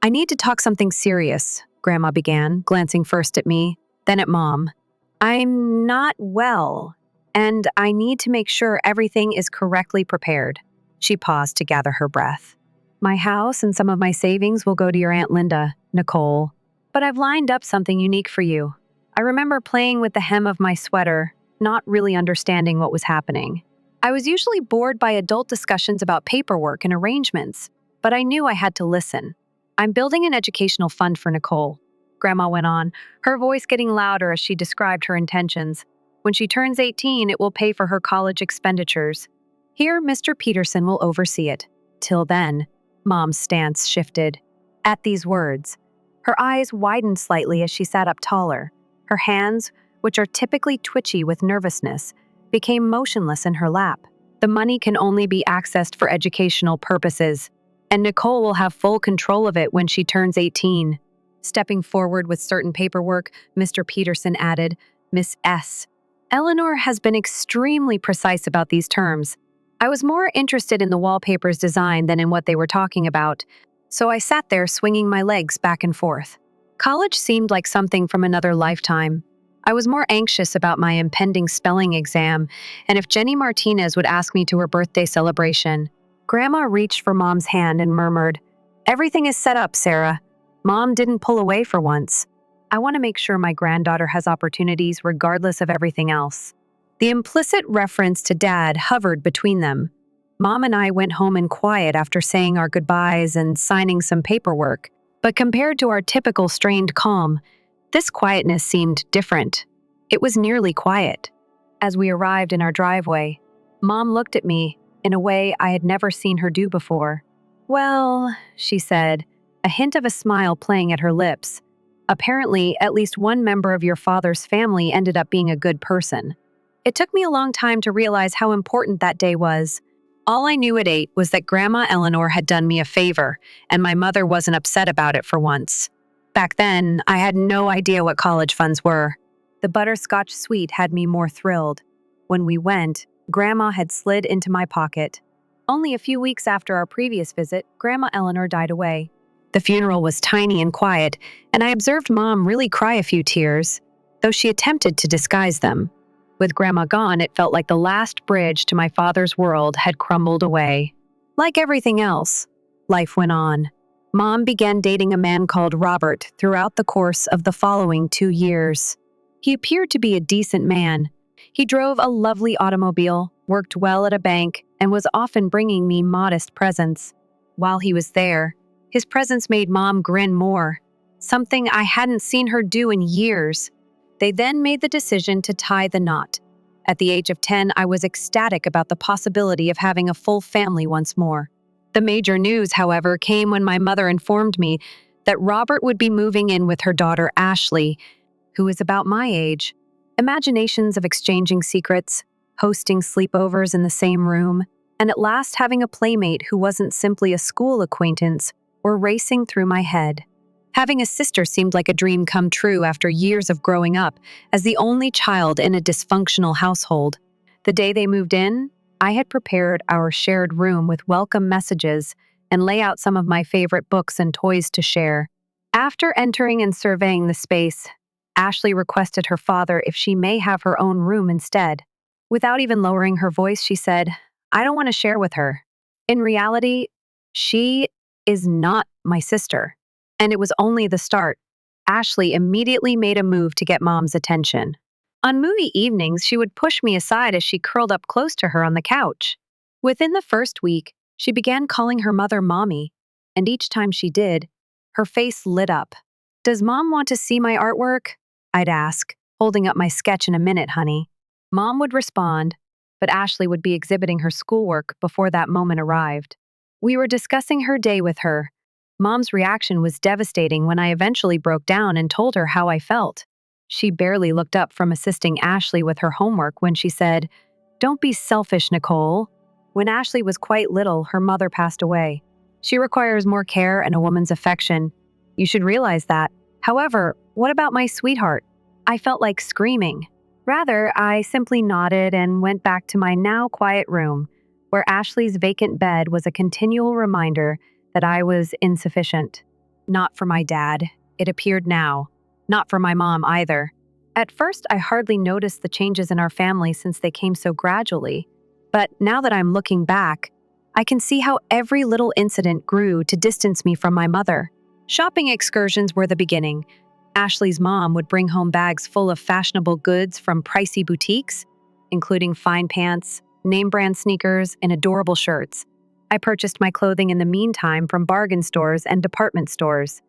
"I need to talk something serious," Grandma began, glancing first at me, then at Mom. "I'm not well, and I need to make sure everything is correctly prepared." She paused to gather her breath. "My house and some of my savings will go to your Aunt Linda, Nicole. But I've lined up something unique for you." I remember playing with the hem of my sweater, not really understanding what was happening. I was usually bored by adult discussions about paperwork and arrangements, but I knew I had to listen. "I'm building an educational fund for Nicole," Grandma went on, her voice getting louder as she described her intentions. "When she turns 18, it will pay for her college expenditures. Here, Mr. Peterson will oversee it. Till then," Mom's stance shifted. At these words, her eyes widened slightly as she sat up taller. Her hands, which are typically twitchy with nervousness, became motionless in her lap. "The money can only be accessed for educational purposes, and Nicole will have full control of it when she turns 18. Stepping forward with certain paperwork, Mr. Peterson added, "Miss S. Eleanor has been extremely precise about these terms. I was more interested in the wallpaper's design than in what they were talking about, so I sat there swinging my legs back and forth. College seemed like something from another lifetime. I was more anxious about my impending spelling exam, and if Jenny Martinez would ask me to her birthday celebration. Grandma reached for Mom's hand and murmured, "Everything is set up, Sarah." Mom didn't pull away for once. "I want to make sure my granddaughter has opportunities regardless of everything else." The implicit reference to Dad hovered between them. Mom and I went home in quiet after saying our goodbyes and signing some paperwork, but compared to our typical strained calm, this quietness seemed different. It was nearly quiet. As we arrived in our driveway, Mom looked at me in a way I had never seen her do before. "Well," she said, a hint of a smile playing at her lips, "apparently at least one member of your father's family ended up being a good person." It took me a long time to realize how important that day was. All I knew at 8 was that Grandma Eleanor had done me a favor, and my mother wasn't upset about it for once. Back then, I had no idea what college funds were. The butterscotch sweet had me more thrilled. When we went, Grandma had slid into my pocket. Only a few weeks after our previous visit, Grandma Eleanor died away. The funeral was tiny and quiet, and I observed Mom really cry a few tears, though she attempted to disguise them. With Grandma gone, it felt like the last bridge to my father's world had crumbled away. Like everything else, life went on. Mom began dating a man called Robert throughout the course of the following 2 years. He appeared to be a decent man. He drove a lovely automobile, worked well at a bank, and was often bringing me modest presents. While he was there, his presence made Mom grin more, something I hadn't seen her do in years. They then made the decision to tie the knot. At the age of 10, I was ecstatic about the possibility of having a full family once more. The major news, however, came when my mother informed me that Robert would be moving in with her daughter Ashley, who is about my age. Imaginations of exchanging secrets, hosting sleepovers in the same room, and at last having a playmate who wasn't simply a school acquaintance were racing through my head. Having a sister seemed like a dream come true after years of growing up as the only child in a dysfunctional household. The day they moved in, I had prepared our shared room with welcome messages and lay out some of my favorite books and toys to share. After entering and surveying the space, Ashley requested her father if she may have her own room instead. Without even lowering her voice, she said, "I don't want to share with her." In reality, she is not my sister. And it was only the start. Ashley immediately made a move to get Mom's attention. On movie evenings, she would push me aside as she curled up close to her on the couch. Within the first week, she began calling her mother Mommy, and each time she did, her face lit up. "Does Mom want to see my artwork?" I'd ask, holding up my sketch in a minute, honey. Mom would respond, but Ashley would be exhibiting her schoolwork before that moment arrived. We were discussing her day with her. Mom's reaction was devastating when I eventually broke down and told her how I felt. She barely looked up from assisting Ashley with her homework when she said, "Don't be selfish, Nicole." When Ashley was quite little, her mother passed away. She requires more care and a woman's affection. You should realize that. However, what about my sweetheart? I felt like screaming. Rather, I simply nodded and went back to my now quiet room, where Ashley's vacant bed was a continual reminder that I was insufficient. Not for my dad, it appeared now. Not for my mom either. At first, I hardly noticed the changes in our family since they came so gradually. But now that I'm looking back, I can see how every little incident grew to distance me from my mother. Shopping excursions were the beginning. Ashley's mom would bring home bags full of fashionable goods from pricey boutiques, including fine pants, name-brand sneakers, and adorable shirts. I purchased my clothing in the meantime from bargain stores and department stores.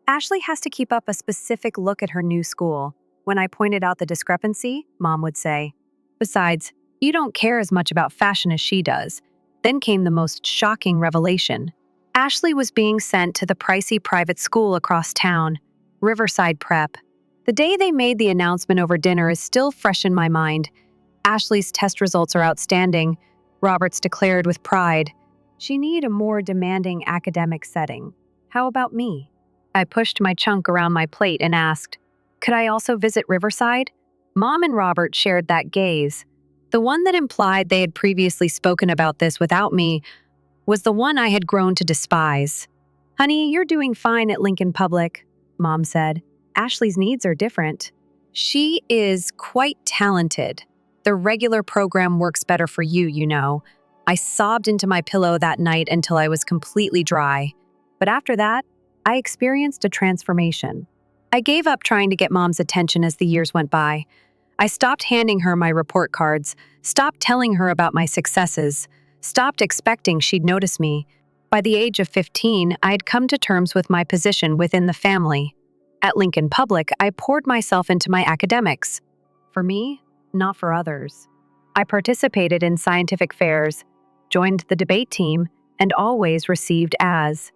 Ashley has to keep up a specific look at her new school. When I pointed out the discrepancy, Mom would say, "Besides, you don't care as much about fashion as she does." Then came the most shocking revelation. Ashley was being sent to the pricey private school across town, Riverside Prep. The day they made the announcement over dinner is still fresh in my mind. Ashley's test results are outstanding, Roberts declared with pride. She needed a more demanding academic setting. How about me? I pushed my chunk around my plate and asked, "Could I also visit Riverside?" Mom and Robert shared that gaze. The one that implied they had previously spoken about this without me was the one I had grown to despise. "Honey, you're doing fine at Lincoln Public," Mom said. "Ashley's needs are different. She is quite talented. The regular program works better for you, you know." I sobbed into my pillow that night until I was completely dry. But after that, I experienced a transformation. I gave up trying to get Mom's attention as the years went by. I stopped handing her my report cards, stopped telling her about my successes, stopped expecting she'd notice me. By the age of 15, I had come to terms with my position within the family. At Lincoln Public, I poured myself into my academics. For me, not for others. I participated in scientific fairs, joined the debate team, and always received As.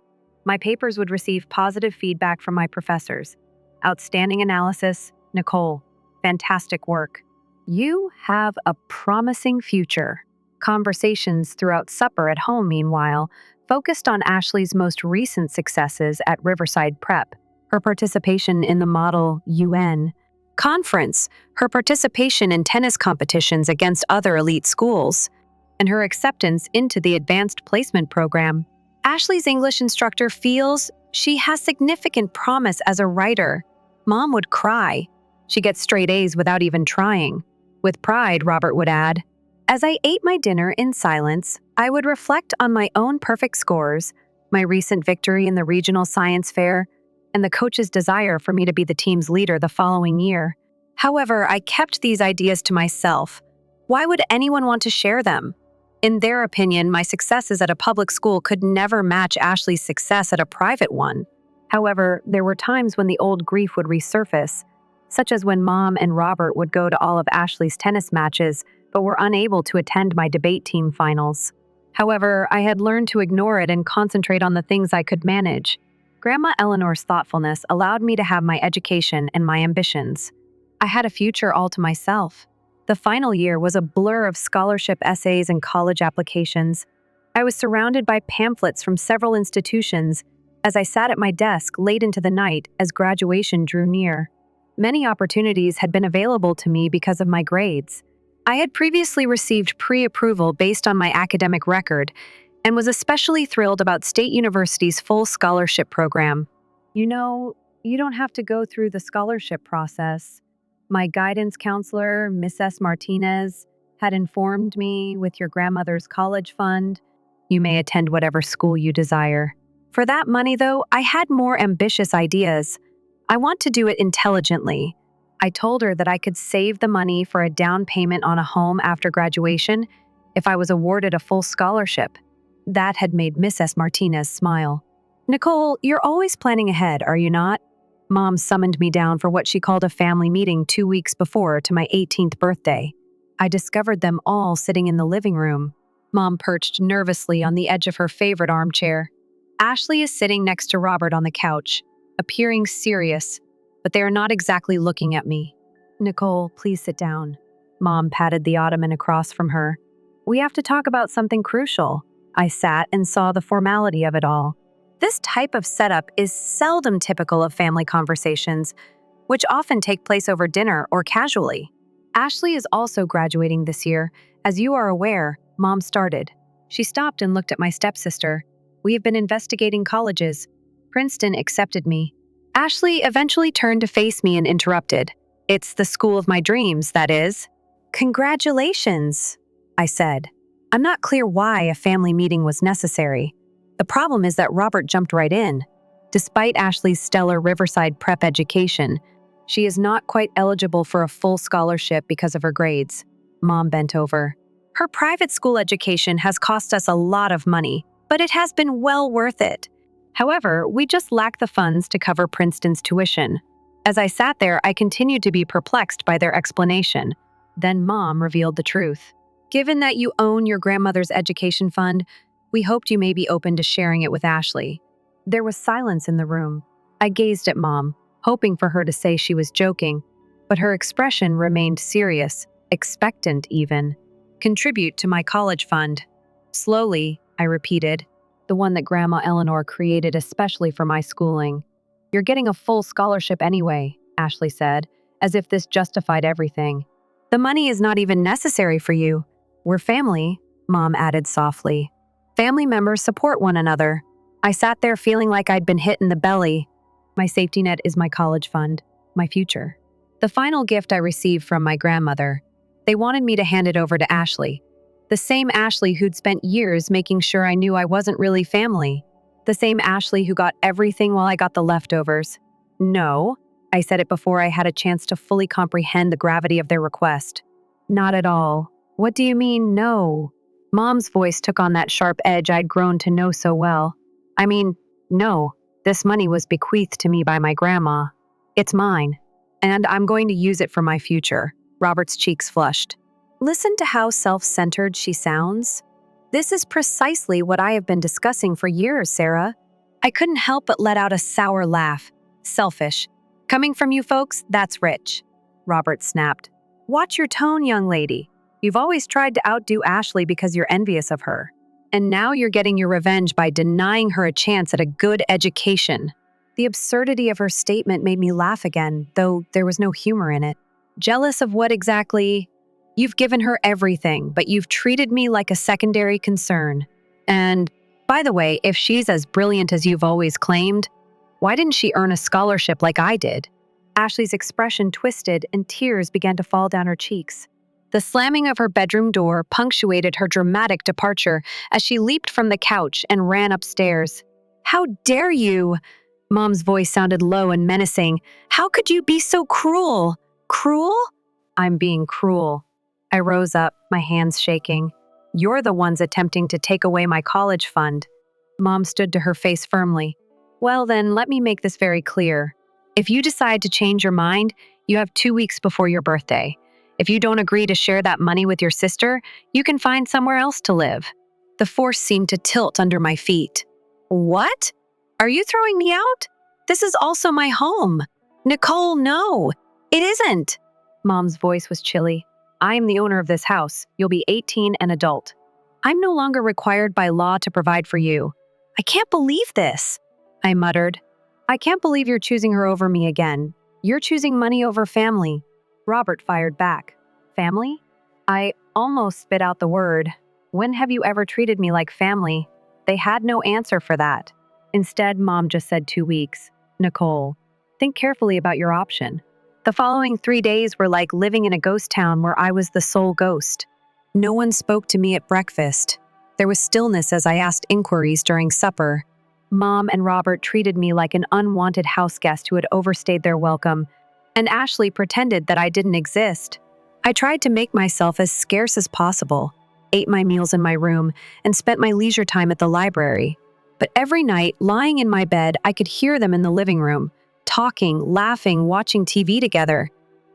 My papers would receive positive feedback from my professors. Outstanding analysis, Nicole. Fantastic work. You have a promising future. Conversations throughout supper at home, meanwhile, focused on Ashley's most recent successes at Riverside Prep, her participation in the Model UN conference, her participation in tennis competitions against other elite schools, and her acceptance into the advanced placement program. Ashley's English instructor feels she has significant promise as a writer. Mom would cry. She gets straight A's without even trying. With pride, Robert would add. As I ate my dinner in silence, I would reflect on my own perfect scores, my recent victory in the regional science fair, and the coach's desire for me to be the team's leader the following year. However, I kept these ideas to myself. Why would anyone want to share them? In their opinion, my successes at a public school could never match Ashley's success at a private one. However, there were times when the old grief would resurface, such as when Mom and Robert would go to all of Ashley's tennis matches but were unable to attend my debate team finals. However, I had learned to ignore it and concentrate on the things I could manage. Grandma Eleanor's thoughtfulness allowed me to have my education and my ambitions. I had a future all to myself. The final year was a blur of scholarship essays and college applications. I was surrounded by pamphlets from several institutions as I sat at my desk late into the night as graduation drew near. Many opportunities had been available to me because of my grades. I had previously received pre-approval based on my academic record and was especially thrilled about State University's full scholarship program. You know, you don't have to go through the scholarship process. My guidance counselor, Miss S. Martinez, had informed me with your grandmother's college fund, you may attend whatever school you desire. For that money, though, I had more ambitious ideas. I want to do it intelligently. I told her that I could save the money for a down payment on a home after graduation if I was awarded a full scholarship. That had made Miss S. Martinez smile. Nicole, you're always planning ahead, are you not? Mom summoned me down for what she called a family meeting 2 weeks before to my 18th birthday. I discovered them all sitting in the living room. Mom perched nervously on the edge of her favorite armchair. Ashley is sitting next to Robert on the couch, appearing serious, but they are not exactly looking at me. Nicole, please sit down. Mom patted the ottoman across from her. We have to talk about something crucial. I sat and saw the formality of it all. This type of setup is seldom typical of family conversations, which often take place over dinner or casually. Ashley is also graduating this year. As you are aware, Mom started. She stopped and looked at my stepsister. We have been investigating colleges. Princeton accepted me. Ashley eventually turned to face me and interrupted. It's the school of my dreams, that is. Congratulations, I said. I'm not clear why a family meeting was necessary. The problem is that Robert jumped right in. Despite Ashley's stellar Riverside prep education, she is not quite eligible for a full scholarship because of her grades. Mom bent over. Her private school education has cost us a lot of money, but it has been well worth it. However, we just lack the funds to cover Princeton's tuition. As I sat there, I continued to be perplexed by their explanation. Then Mom revealed the truth. Given that you own your grandmother's education fund, we hoped you may be open to sharing it with Ashley. There was silence in the room. I gazed at Mom, hoping for her to say she was joking, but her expression remained serious, expectant even. Contribute to my college fund. Slowly, I repeated, the one that Grandma Eleanor created especially for my schooling. You're getting a full scholarship anyway, Ashley said, as if this justified everything. The money is not even necessary for you. We're family, Mom added softly. Family members support one another. I sat there feeling like I'd been hit in the belly. My safety net is my college fund, my future. The final gift I received from my grandmother. They wanted me to hand it over to Ashley. The same Ashley who'd spent years making sure I knew I wasn't really family. The same Ashley who got everything while I got the leftovers. No, I said it before I had a chance to fully comprehend the gravity of their request. Not at all. What do you mean, no? Mom's voice took on that sharp edge I'd grown to know so well. I mean, no, this money was bequeathed to me by my grandma. It's mine, and I'm going to use it for my future. Robert's cheeks flushed. Listen to how self-centered she sounds. This is precisely what I have been discussing for years, Sarah. I couldn't help but let out a sour laugh. Selfish. Coming from you folks, that's rich. Robert snapped. Watch your tone, young lady. You've always tried to outdo Ashley because you're envious of her. And now you're getting your revenge by denying her a chance at a good education. The absurdity of her statement made me laugh again, though there was no humor in it. Jealous of what exactly? You've given her everything, but you've treated me like a secondary concern. And, by the way, if she's as brilliant as you've always claimed, why didn't she earn a scholarship like I did? Ashley's expression twisted and tears began to fall down her cheeks. The slamming of her bedroom door punctuated her dramatic departure as she leaped from the couch and ran upstairs. How dare you? Mom's voice sounded low and menacing. How could you be so cruel? Cruel? I'm being cruel. I rose up, my hands shaking. You're the ones attempting to take away my college fund. Mom stood to her face firmly. Well then, let me make this very clear. If you decide to change your mind, you have 2 weeks before your birthday. If you don't agree to share that money with your sister, you can find somewhere else to live. The force seemed to tilt under my feet. What? Are you throwing me out? This is also my home. Nicole, no, it isn't. Mom's voice was chilly. I am the owner of this house. You'll be 18 and adult. I'm no longer required by law to provide for you. I can't believe this, I muttered. I can't believe you're choosing her over me again. You're choosing money over family. Robert fired back. Family? I almost spit out the word. When have you ever treated me like family? They had no answer for that. Instead, Mom just said 2 weeks. Nicole, think carefully about your option. The following 3 days were like living in a ghost town where I was the sole ghost. No one spoke to me at breakfast. There was stillness as I asked inquiries during supper. Mom and Robert treated me like an unwanted house guest who had overstayed their welcome, and Ashley pretended that I didn't exist. I tried to make myself as scarce as possible, ate my meals in my room, and spent my leisure time at the library. But every night, lying in my bed, I could hear them in the living room, talking, laughing, watching TV together.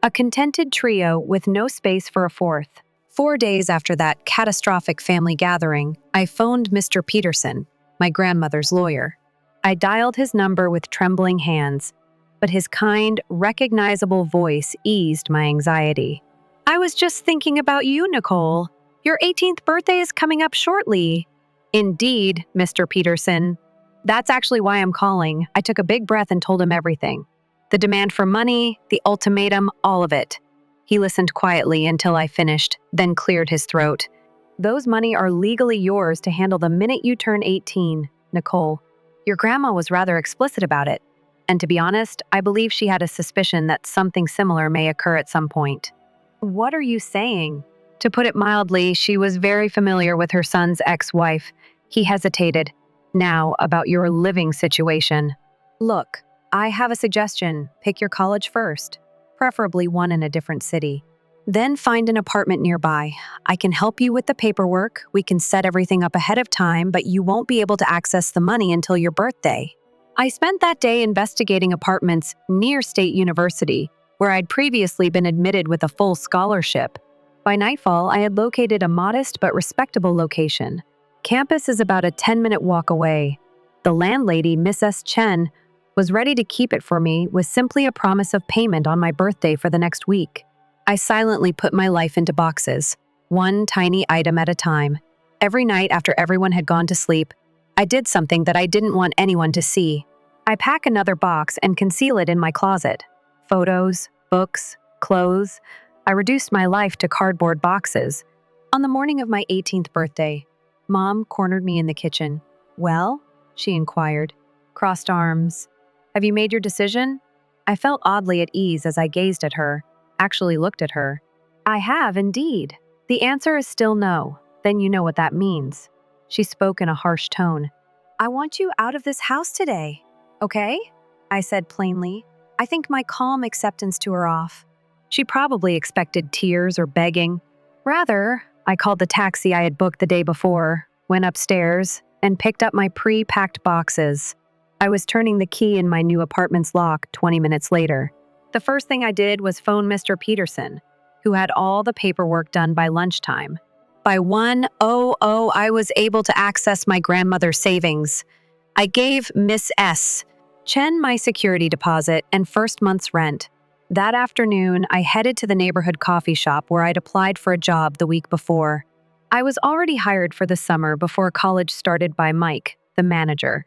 A contented trio with no space for a fourth. 4 days after that catastrophic family gathering, I phoned Mr. Peterson, my grandmother's lawyer. I dialed his number with trembling hands, but his kind, recognizable voice eased my anxiety. I was just thinking about you, Nicole. Your 18th birthday is coming up shortly. Indeed, Mr. Peterson. That's actually why I'm calling. I took a big breath and told him everything. The demand for money, the ultimatum, all of it. He listened quietly until I finished, then cleared his throat. Those money are legally yours to handle the minute you turn 18, Nicole. Your grandma was rather explicit about it. And to be honest, I believe she had a suspicion that something similar may occur at some point. What are you saying? To put it mildly, she was very familiar with her son's ex-wife. He hesitated. Now, about your living situation. Look, I have a suggestion. Pick your college first, preferably one in a different city. Then find an apartment nearby. I can help you with the paperwork. We can set everything up ahead of time, but you won't be able to access the money until your birthday. I spent that day investigating apartments near State University, where I'd previously been admitted with a full scholarship. By nightfall, I had located a modest but respectable location. Campus is about a 10-minute walk away. The landlady, Miss S. Chen, was ready to keep it for me with simply a promise of payment on my birthday for the next week. I silently put my life into boxes, one tiny item at a time. Every night after everyone had gone to sleep, I did something that I didn't want anyone to see. I pack another box and conceal it in my closet. Photos, books, clothes. I reduced my life to cardboard boxes. On the morning of my 18th birthday, Mom cornered me in the kitchen. Well, she inquired, crossed arms. Have you made your decision? I felt oddly at ease as I gazed at her, actually looked at her. I have indeed. The answer is still no. Then you know what that means. She spoke in a harsh tone. I want you out of this house today. Okay? I said plainly. I think my calm acceptance to her off. She probably expected tears or begging. Rather, I called the taxi I had booked the day before, went upstairs, and picked up my pre-packed boxes. I was turning the key in my new apartment's lock 20 minutes later. The first thing I did was phone Mr. Peterson, who had all the paperwork done by lunchtime. By 1:00, I was able to access my grandmother's savings. I gave Miss S. Chen my security deposit and first month's rent. That afternoon, I headed to the neighborhood coffee shop where I'd applied for a job the week before. I was already hired for the summer before college started by Mike, the manager.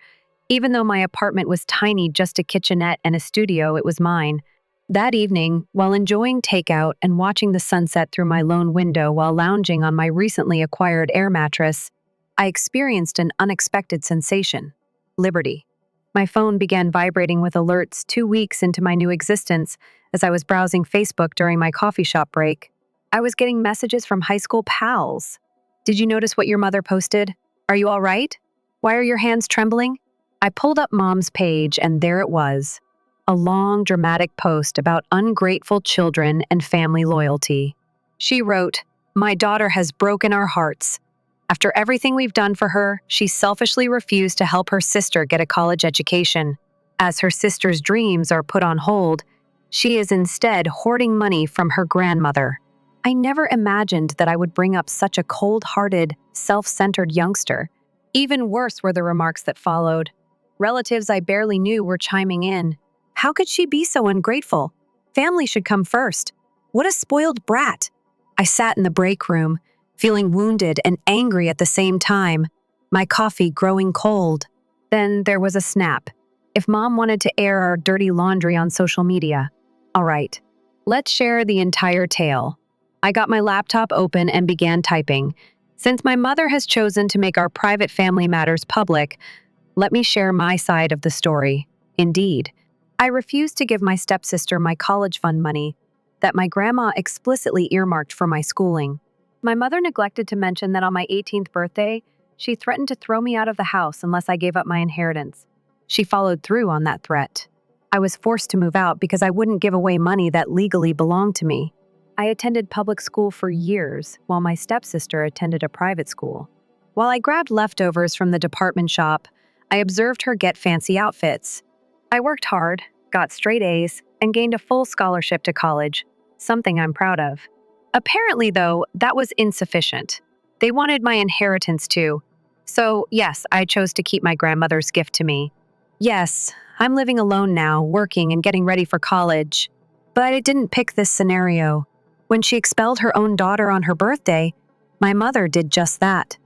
Even though my apartment was tiny, just a kitchenette and a studio, it was mine. That evening, while enjoying takeout and watching the sunset through my lone window while lounging on my recently acquired air mattress, I experienced an unexpected sensation: liberty. My phone began vibrating with alerts 2 weeks into my new existence as I was browsing Facebook during my coffee shop break. I was getting messages from high school pals. Did you notice what your mother posted? Are you all right? Why are your hands trembling? I pulled up Mom's page, and there it was, a long, dramatic post about ungrateful children and family loyalty. She wrote, "My daughter has broken our hearts. After everything we've done for her, she selfishly refused to help her sister get a college education. As her sister's dreams are put on hold, she is instead hoarding money from her grandmother." I never imagined that I would bring up such a cold-hearted, self-centered youngster. Even worse were the remarks that followed. Relatives I barely knew were chiming in. How could she be so ungrateful? Family should come first. What a spoiled brat. I sat in the break room, feeling wounded and angry at the same time, my coffee growing cold. Then there was a snap. If Mom wanted to air our dirty laundry on social media, all right, let's share the entire tale. I got my laptop open and began typing. Since my mother has chosen to make our private family matters public, let me share my side of the story. Indeed, I refused to give my stepsister my college fund money that my grandma explicitly earmarked for my schooling. My mother neglected to mention that on my 18th birthday, she threatened to throw me out of the house unless I gave up my inheritance. She followed through on that threat. I was forced to move out because I wouldn't give away money that legally belonged to me. I attended public school for years, while my stepsister attended a private school. While I grabbed leftovers from the department shop, I observed her get fancy outfits. I worked hard, got straight A's, and gained a full scholarship to college, something I'm proud of. Apparently, though, that was insufficient. They wanted my inheritance too. So, yes, I chose to keep my grandmother's gift to me. Yes, I'm living alone now, working and getting ready for college. But I didn't pick this scenario. When she expelled her own daughter on her birthday, my mother did just that.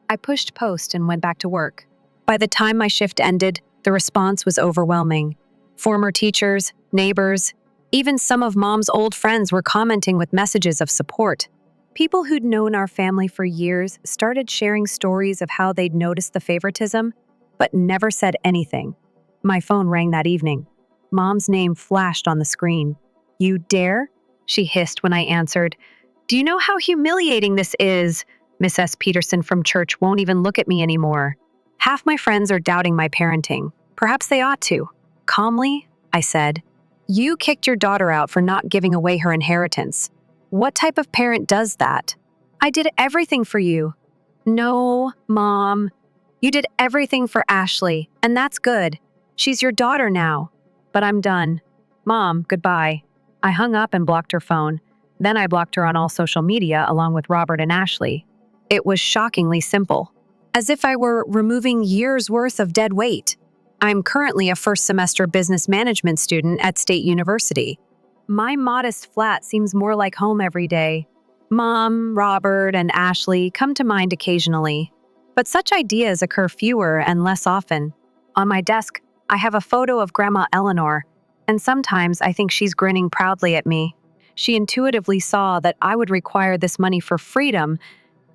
I pushed post and went back to work. By the time my shift ended, the response was overwhelming. Former teachers, neighbors, even some of Mom's old friends were commenting with messages of support. People who'd known our family for years started sharing stories of how they'd noticed the favoritism, but never said anything. My phone rang that evening. Mom's name flashed on the screen. "You dare?" she hissed when I answered. "Do you know how humiliating this is? Miss S. Peterson from church won't even look at me anymore. Half my friends are doubting my parenting. Perhaps they ought to." Calmly, I said, "You kicked your daughter out for not giving away her inheritance. What type of parent does that? I did everything for you." "No, Mom. You did everything for Ashley, and that's good. She's your daughter now. But I'm done. Mom, goodbye." I hung up and blocked her phone. Then I blocked her on all social media along with Robert and Ashley. It was shockingly simple, as if I were removing years' worth of dead weight. I'm currently a first-semester business management student at State University. My modest flat seems more like home every day. Mom, Robert, and Ashley come to mind occasionally, but such ideas occur fewer and less often. On my desk, I have a photo of Grandma Eleanor, and sometimes I think she's grinning proudly at me. She intuitively saw that I would require this money for freedom,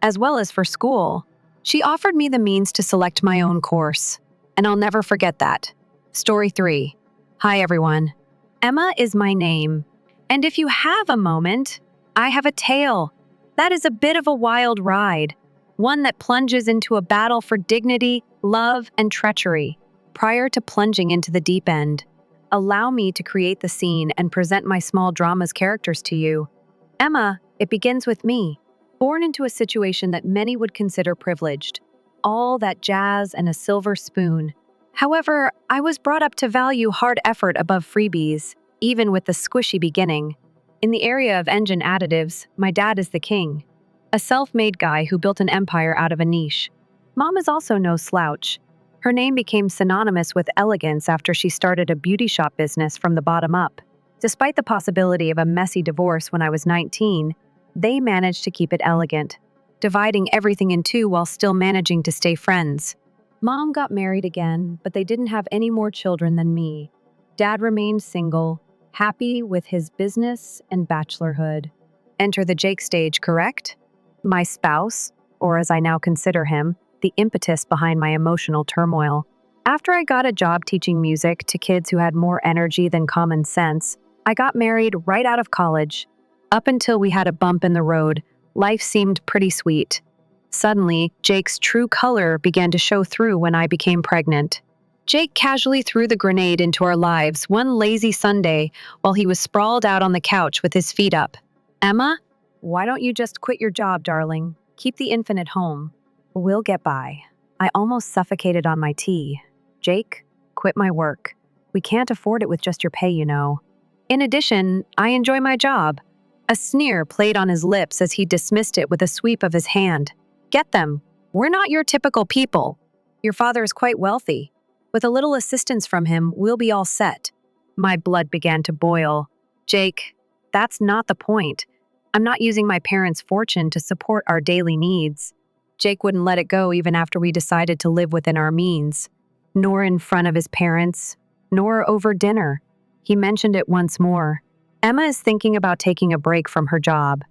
as well as for school. She offered me the means to select my own course, and I'll never forget that. Story 3. Hi, everyone. Emma is my name, and if you have a moment, I have a tale. That is a bit of a wild ride, one that plunges into a battle for dignity, love, and treachery. Prior to plunging into the deep end, allow me to create the scene and present my small drama's characters to you. Emma, it begins with me, born into a situation that many would consider privileged. All that jazz and a silver spoon. However, I was brought up to value hard effort above freebies, even with the squishy beginning. In the area of engine additives, my dad is the king, a self-made guy who built an empire out of a niche. Mom is also no slouch. Her name became synonymous with elegance after she started a beauty shop business from the bottom up. Despite the possibility of a messy divorce when I was 19, they managed to keep it elegant, dividing everything in two while still managing to stay friends. Mom got married again, but they didn't have any more children than me. Dad remained single, happy with his business and bachelorhood. Enter the Jake stage, correct? My spouse, or as I now consider him, the impetus behind my emotional turmoil. After I got a job teaching music to kids who had more energy than common sense, I got married right out of college. Up until we had a bump in the road, life seemed pretty sweet. Suddenly, Jake's true color began to show through when I became pregnant. Jake casually threw the grenade into our lives one lazy Sunday while he was sprawled out on the couch with his feet up. Emma, why don't you just quit your job, darling? Keep the infant at home. We'll get by. I almost suffocated on my tea. Jake, quit my work. We can't afford it with just your pay, you know. In addition, I enjoy my job. A sneer played on his lips as he dismissed it with a sweep of his hand. Get them. We're not your typical people. Your father is quite wealthy. With a little assistance from him, we'll be all set. My blood began to boil. Jake, that's not the point. I'm not using my parents' fortune to support our daily needs. Jake wouldn't let it go even after we decided to live within our means. Nor in front of his parents, nor over dinner. He mentioned it once more. Emma is thinking about taking a break from her job.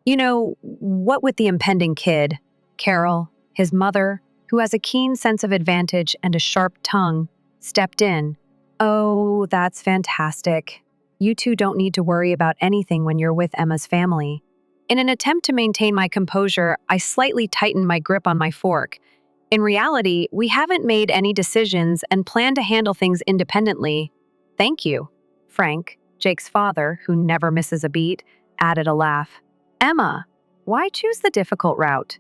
You know, what with the impending kid, Carol, his mother, who has a keen sense of advantage and a sharp tongue, stepped in. Oh, that's fantastic. You two don't need to worry about anything when you're with Emma's family. In an attempt to maintain my composure, I slightly tightened my grip on my fork. In reality, we haven't made any decisions and plan to handle things independently. Thank you. Frank, Jake's father, who never misses a beat, added a laugh. Emma, why choose the difficult route?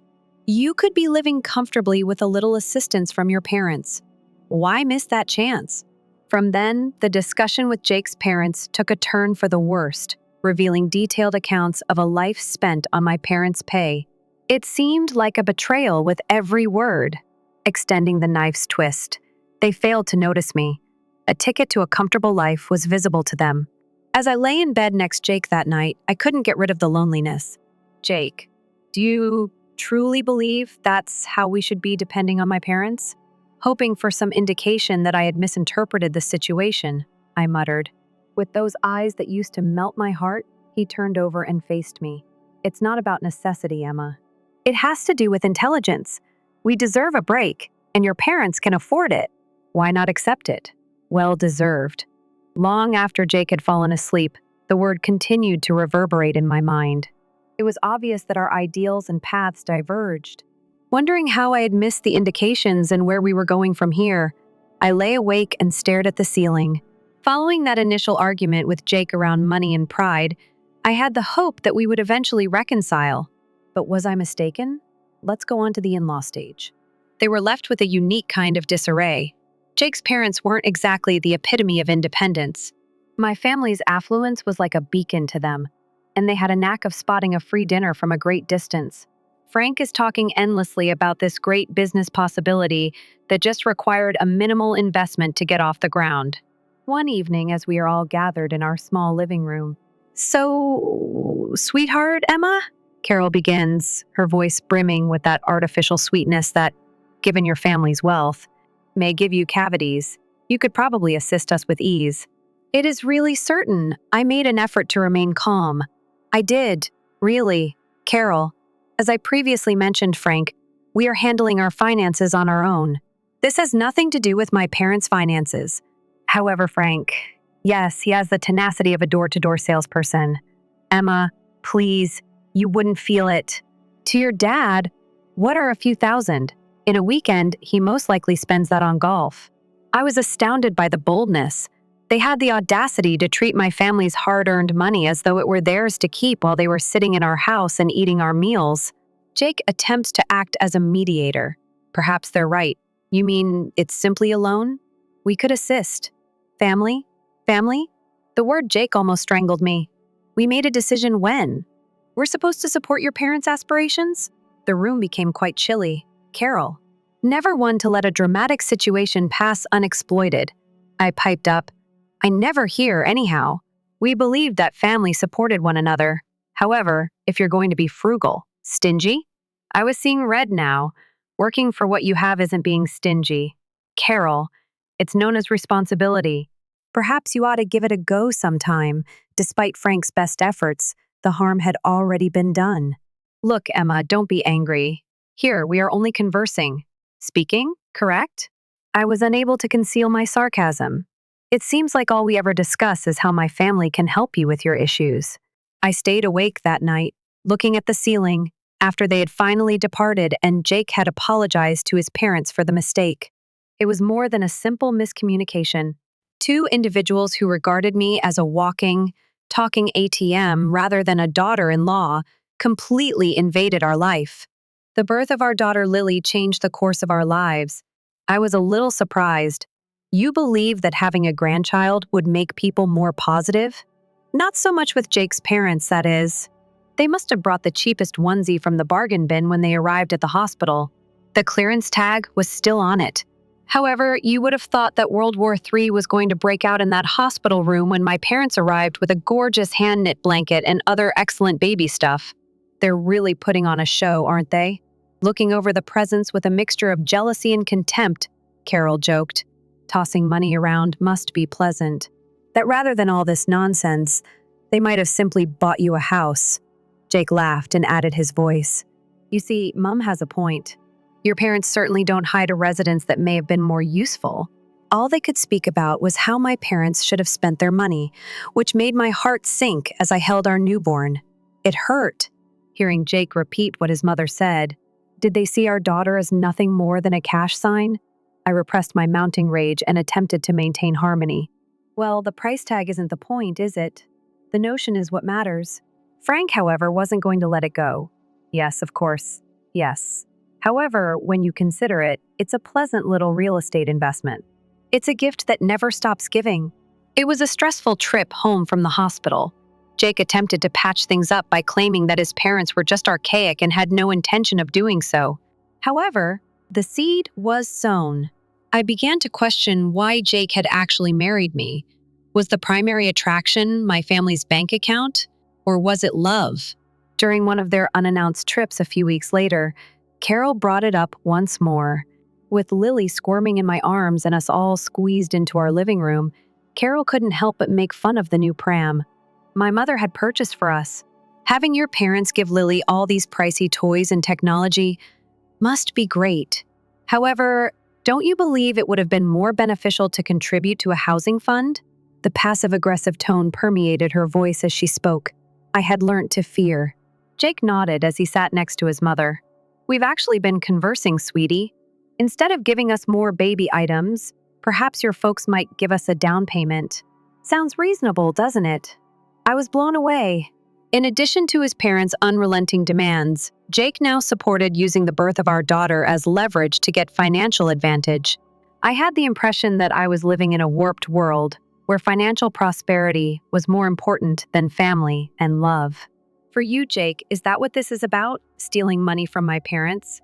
You could be living comfortably with a little assistance from your parents. Why miss that chance? From then, the discussion with Jake's parents took a turn for the worst, revealing detailed accounts of a life spent on my parents' pay. It seemed like a betrayal with every word. Extending the knife's twist, they failed to notice me. A ticket to a comfortable life was visible to them. As I lay in bed next Jake that night, I couldn't get rid of the loneliness. Jake, do you truly believe that's how we should be depending on my parents? Hoping for some indication that I had misinterpreted the situation, I muttered. With those eyes that used to melt my heart, he turned over and faced me. It's not about necessity, Emma. It has to do with intelligence. We deserve a break, and your parents can afford it. Why not accept it? Well deserved. Long after Jake had fallen asleep, the word continued to reverberate in my mind. It was obvious that our ideals and paths diverged. Wondering how I had missed the indications and where we were going from here, I lay awake and stared at the ceiling. Following that initial argument with Jake around money and pride, I had the hope that we would eventually reconcile. But was I mistaken? Let's go on to the in-law stage. They were left with a unique kind of disarray. Jake's parents weren't exactly the epitome of independence. My family's affluence was like a beacon to them, and they had a knack of spotting a free dinner from a great distance. Frank is talking endlessly about this great business possibility that just required a minimal investment to get off the ground. One evening, as we are all gathered in our small living room, "So, sweetheart, Emma?" Carol begins, her voice brimming with that artificial sweetness that, given your family's wealth, may give you cavities. You could probably assist us with ease. It is really certain. I made an effort to remain calm. I did, really. Carol, as I previously mentioned, Frank, we are handling our finances on our own. This has nothing to do with my parents' finances. However, Frank, yes, he has the tenacity of a door-to-door salesperson. Emma, please, you wouldn't feel it. To your dad, what are a few thousand? In a weekend, he most likely spends that on golf. I was astounded by the boldness. They had the audacity to treat my family's hard-earned money as though it were theirs to keep while they were sitting in our house and eating our meals. Jake attempts to act as a mediator. Perhaps they're right. You mean it's simply a loan? We could assist. Family? Family? The word Jake almost strangled me. We made a decision when? We're supposed to support your parents' aspirations? The room became quite chilly. Carol, never one to let a dramatic situation pass unexploited. I piped up. I never hear, anyhow. We believed that family supported one another. However, if you're going to be frugal, stingy? I was seeing red now. Working for what you have isn't being stingy. Carol, it's known as responsibility. Perhaps you ought to give it a go sometime. Despite Frank's best efforts, the harm had already been done. Look, Emma, don't be angry. Here, we are only conversing. Speaking, correct? I was unable to conceal my sarcasm. It seems like all we ever discuss is how my family can help you with your issues. I stayed awake that night, looking at the ceiling, after they had finally departed and Jake had apologized to his parents for the mistake. It was more than a simple miscommunication. Two individuals who regarded me as a walking, talking ATM rather than a daughter-in-law completely invaded our life. The birth of our daughter Lily changed the course of our lives. I was a little surprised. You believe that having a grandchild would make people more positive? Not so much with Jake's parents, that is. They must have brought the cheapest onesie from the bargain bin when they arrived at the hospital. The clearance tag was still on it. However, you would have thought that World War III was going to break out in that hospital room when my parents arrived with a gorgeous hand-knit blanket and other excellent baby stuff. They're really putting on a show, aren't they? Looking over the presents with a mixture of jealousy and contempt, Carol joked. Tossing money around must be pleasant. That rather than all this nonsense, they might have simply bought you a house. Jake laughed and added his voice. You see, Mum has a point. Your parents certainly don't hide a residence that may have been more useful. All they could speak about was how my parents should have spent their money, which made my heart sink as I held our newborn. It hurt, hearing Jake repeat what his mother said. Did they see our daughter as nothing more than a cash sign? I repressed my mounting rage and attempted to maintain harmony. Well, the price tag isn't the point, is it? The notion is what matters. Frank, however, wasn't going to let it go. Yes, of course. Yes. However, when you consider it, it's a pleasant little real estate investment. It's a gift that never stops giving. It was a stressful trip home from the hospital. Jake attempted to patch things up by claiming that his parents were just archaic and had no intention of doing so. However, the seed was sown. I began to question why Jake had actually married me. Was the primary attraction my family's bank account, or was it love? During one of their unannounced trips a few weeks later, Carol brought it up once more. With Lily squirming in my arms and us all squeezed into our living room, Carol couldn't help but make fun of the new pram my mother had purchased for us. Having your parents give Lily all these pricey toys and technology must be great. However, don't you believe it would have been more beneficial to contribute to a housing fund? The passive-aggressive tone permeated her voice as she spoke. I had learnt to fear. Jake nodded as he sat next to his mother. We've actually been conversing, sweetie. Instead of giving us more baby items, perhaps your folks might give us a down payment. Sounds reasonable, doesn't it? I was blown away. In addition to his parents' unrelenting demands, Jake now supported using the birth of our daughter as leverage to get financial advantage. I had the impression that I was living in a warped world where financial prosperity was more important than family and love. For you, Jake, is that what this is about? Stealing money from my parents?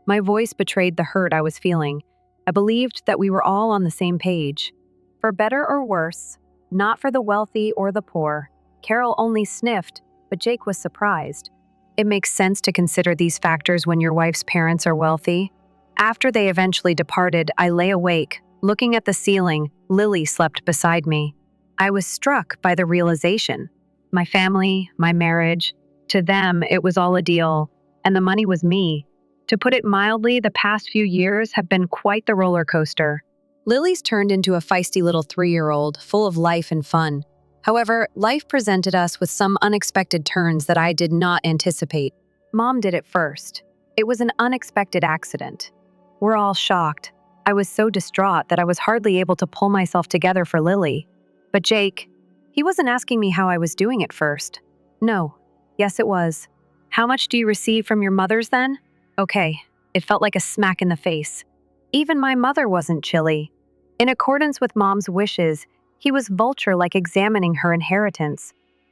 My voice betrayed the hurt I was feeling. I believed that we were all on the same page. For better or worse, not for the wealthy or the poor. Carol only sniffed, but Jake was surprised. It makes sense to consider these factors when your wife's parents are wealthy. After they eventually departed, I lay awake, looking at the ceiling. Lily slept beside me. I was struck by the realization. My family, my marriage, to them, it was all a deal, and the money was me. To put it mildly, the past few years have been quite the roller coaster. Lily's turned into a feisty little 3-year-old, full of life and fun. However, life presented us with some unexpected turns that I did not anticipate. Mom did it first. It was an unexpected accident. We're all shocked. I was so distraught that I was hardly able to pull myself together for Lily. But Jake, he wasn't asking me how I was doing at first. No. Yes, it was. How much do you receive from your mothers then? Okay. It felt like a smack in the face. Even my mother wasn't chilly. In accordance with Mom's wishes, he was vulture-like examining her inheritance.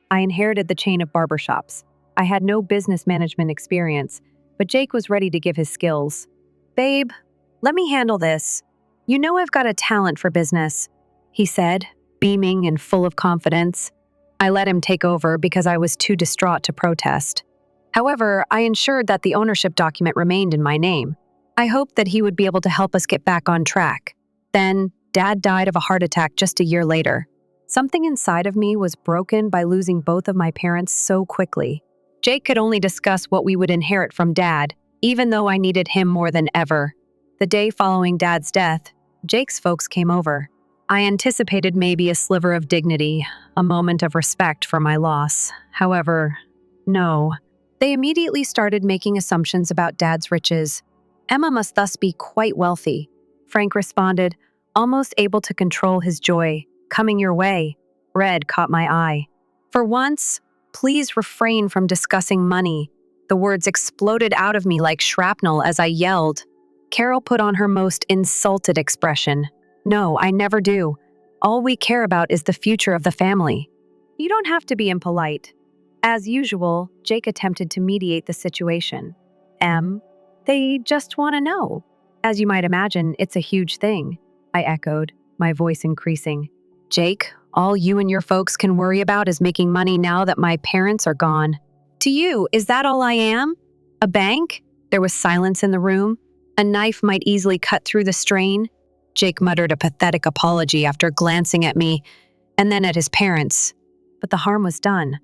I inherited the chain of barbershops. I had no business management experience, but Jake was ready to give his skills. Babe, let me handle this. You know I've got a talent for business, he said, beaming and full of confidence. I let him take over because I was too distraught to protest. However, I ensured that the ownership document remained in my name. I hoped that he would be able to help us get back on track. Then, Dad died of a heart attack just a year later. Something inside of me was broken by losing both of my parents so quickly. Jake could only discuss what we would inherit from Dad, even though I needed him more than ever. The day following Dad's death, Jake's folks came over. I anticipated maybe a sliver of dignity, a moment of respect for my loss. However, no. They immediately started making assumptions about Dad's riches. Emma must thus be quite wealthy. Frank responded, almost able to control his joy. Coming your way. Red caught my eye. For once, please refrain from discussing money. The words exploded out of me like shrapnel as I yelled. Carol put on her most insulted expression. No, I never do. All we care about is the future of the family. You don't have to be impolite. As usual, Jake attempted to mediate the situation. They just want to know. As you might imagine, it's a huge thing, I echoed, my voice increasing. Jake, all you and your folks can worry about is making money now that my parents are gone. To you, is that all I am? A bank? There was silence in the room. A knife might easily cut through the strain. Jake muttered a pathetic apology after glancing at me, and then at his parents. But the harm was done.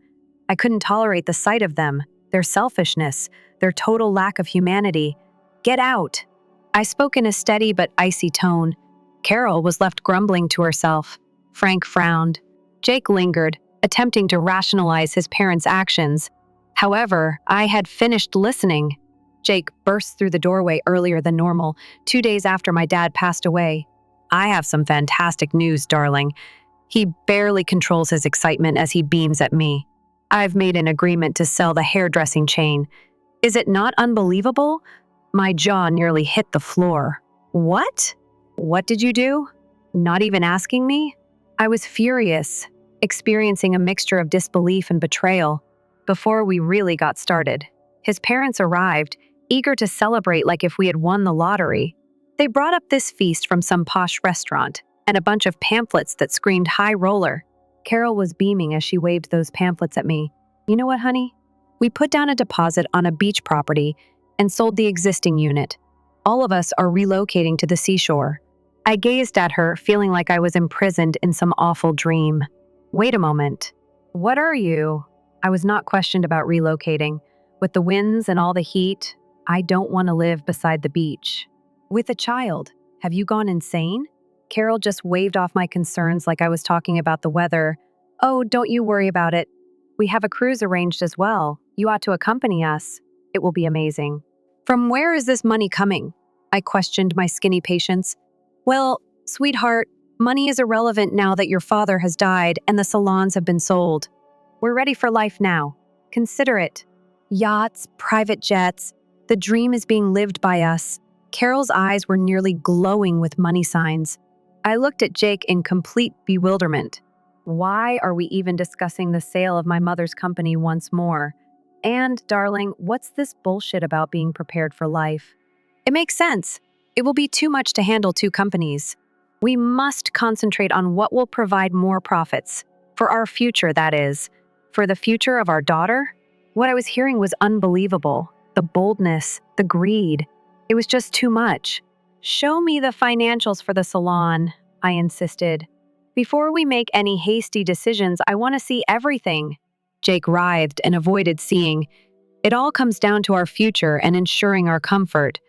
I couldn't tolerate the sight of them, their selfishness, their total lack of humanity. Get out! I spoke in a steady but icy tone. Carol was left grumbling to herself. Frank frowned. Jake lingered, attempting to rationalize his parents' actions. However, I had finished listening. Jake burst through the doorway earlier than normal, 2 days after my dad passed away. I have some fantastic news, darling. He barely controls his excitement as he beams at me. I've made an agreement to sell the hairdressing chain. Is it not unbelievable? My jaw nearly hit the floor. What? What did you do? Not even asking me? I was furious, experiencing a mixture of disbelief and betrayal. Before we really got started, his parents arrived, eager to celebrate like if we had won the lottery. They brought up this feast from some posh restaurant and a bunch of pamphlets that screamed high roller. Carol was beaming as she waved those pamphlets at me. You know what, honey? We put down a deposit on a beach property and sold the existing unit. All of us are relocating to the seashore. I gazed at her, feeling like I was imprisoned in some awful dream. Wait a moment. What are you? I was not questioned about relocating. With the winds and all the heat, I don't want to live beside the beach. With a child, have you gone insane? Carol just waved off my concerns like I was talking about the weather. Oh, don't you worry about it. We have a cruise arranged as well. You ought to accompany us. It will be amazing. From where is this money coming? I questioned my skinny patience. Well, sweetheart, money is irrelevant now that your father has died and the salons have been sold. We're ready for life now. Consider it. Yachts, private jets. The dream is being lived by us. Carol's eyes were nearly glowing with money signs. I looked at Jake in complete bewilderment. Why are we even discussing the sale of my mother's company once more? And, darling, what's this bullshit about being prepared for life? It makes sense. It will be too much to handle 2 companies. We must concentrate on what will provide more profits. For our future, that is. For the future of our daughter? What I was hearing was unbelievable. The boldness, the greed. It was just too much. Show me the financials for the salon, I insisted. Before we make any hasty decisions, I want to see everything. Jake writhed and avoided seeing. It all comes down to our future and ensuring our comfort.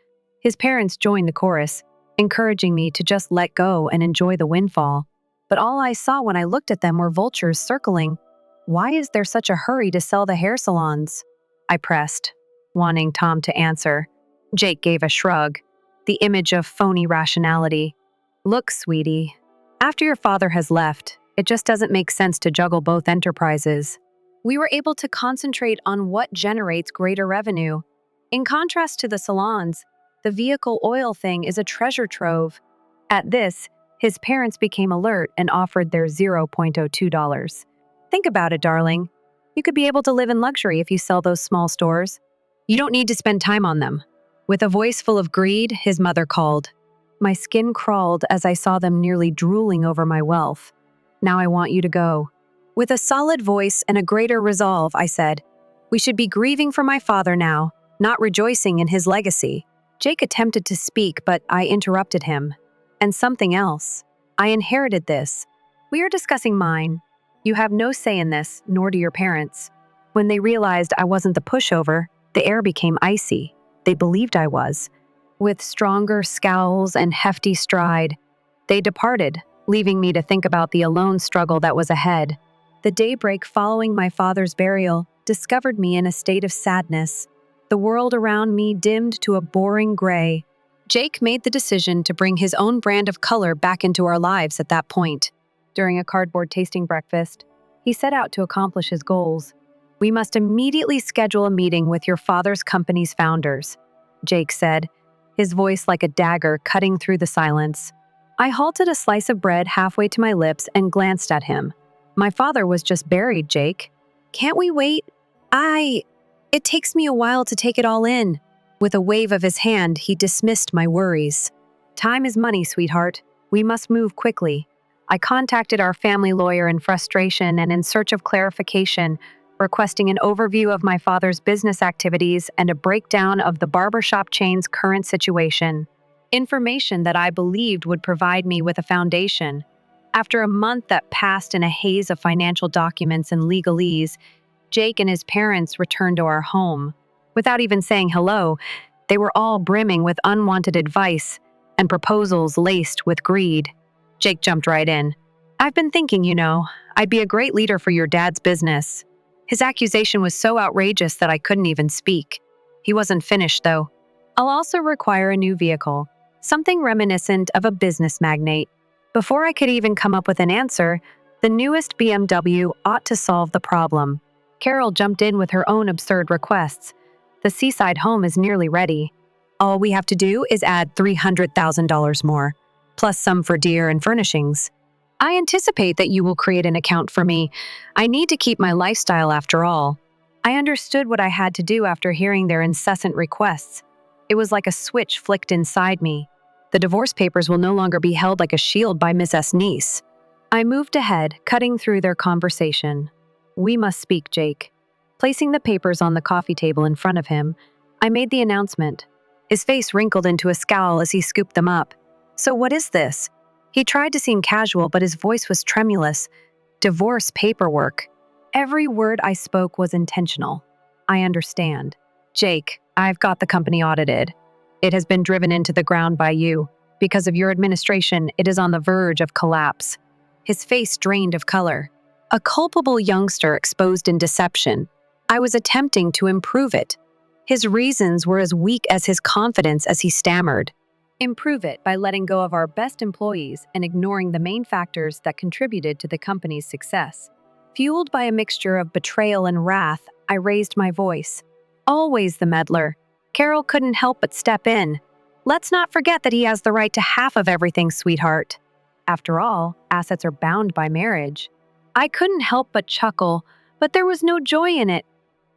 His parents joined the chorus, encouraging me to just let go and enjoy the windfall. But all I saw when I looked at them were vultures circling. Why is there such a hurry to sell the hair salons? I pressed, wanting Tom to answer. Jake gave a shrug, the image of phony rationality. Look, sweetie, after your father has left, it just doesn't make sense to juggle both enterprises. We were able to concentrate on what generates greater revenue. In contrast to the salons, the vehicle oil thing is a treasure trove. At this, his parents became alert and offered their $0.02. Think about it, darling. You could be able to live in luxury if you sell those small stores. You don't need to spend time on them. With a voice full of greed, his mother called. My skin crawled as I saw them nearly drooling over my wealth. Now I want you to go. With a solid voice and a greater resolve, I said, we should be grieving for my father now, not rejoicing in his legacy. Jake attempted to speak, but I interrupted him. And something else. I inherited this. We are discussing mine. You have no say in this, nor do your parents. When they realized I wasn't the pushover, the air became icy. They believed I was. With stronger scowls and hefty stride, they departed, leaving me to think about the alone struggle that was ahead. The daybreak following my father's burial discovered me in a state of sadness. The world around me dimmed to a boring gray. Jake made the decision to bring his own brand of color back into our lives at that point. During a cardboard tasting breakfast, he set out to accomplish his goals. "We must immediately schedule a meeting with your father's company's founders," Jake said, his voice like a dagger cutting through the silence. I halted a slice of bread halfway to my lips and glanced at him. "My father was just buried, Jake. Can't we wait? It takes me a while to take it all in." With a wave of his hand, he dismissed my worries. "Time is money, sweetheart. We must move quickly." I contacted our family lawyer in frustration and in search of clarification, requesting an overview of my father's business activities and a breakdown of the barbershop chain's current situation. Information that I believed would provide me with a foundation. After a month that passed in a haze of financial documents and legalese, Jake and his parents returned to our home. Without even saying hello, they were all brimming with unwanted advice and proposals laced with greed. Jake jumped right in. "I've been thinking, I'd be a great leader for your dad's business." His accusation was so outrageous that I couldn't even speak. He wasn't finished, though. "I'll also require a new vehicle, something reminiscent of a business magnate." Before I could even come up with an answer, the newest BMW ought to solve the problem. Carol jumped in with her own absurd requests. "The seaside home is nearly ready. All we have to do is add $300,000 more, plus some for deer and furnishings. I anticipate that you will create an account for me. I need to keep my lifestyle after all." I understood what I had to do after hearing their incessant requests. It was like a switch flicked inside me. The divorce papers will no longer be held like a shield by Mrs. Niece. I moved ahead, cutting through their conversation. "We must speak, Jake." Placing the papers on the coffee table in front of him, I made the announcement. His face wrinkled into a scowl as he scooped them up. "So what is this?" He tried to seem casual, but his voice was tremulous. "Divorce paperwork." Every word I spoke was intentional. "I understand. Jake, I've got the company audited. It has been driven into the ground by you. Because of your administration, it is on the verge of collapse." His face drained of color. A culpable youngster exposed in deception. I was attempting to improve it. His reasons were as weak as his confidence as he stammered. "Improve it by letting go of our best employees and ignoring the main factors that contributed to the company's success." Fueled by a mixture of betrayal and wrath, I raised my voice. Always the meddler. Carol couldn't help but step in. "Let's not forget that he has the right to half of everything, sweetheart. After all, assets are bound by marriage." I couldn't help but chuckle, but there was no joy in it.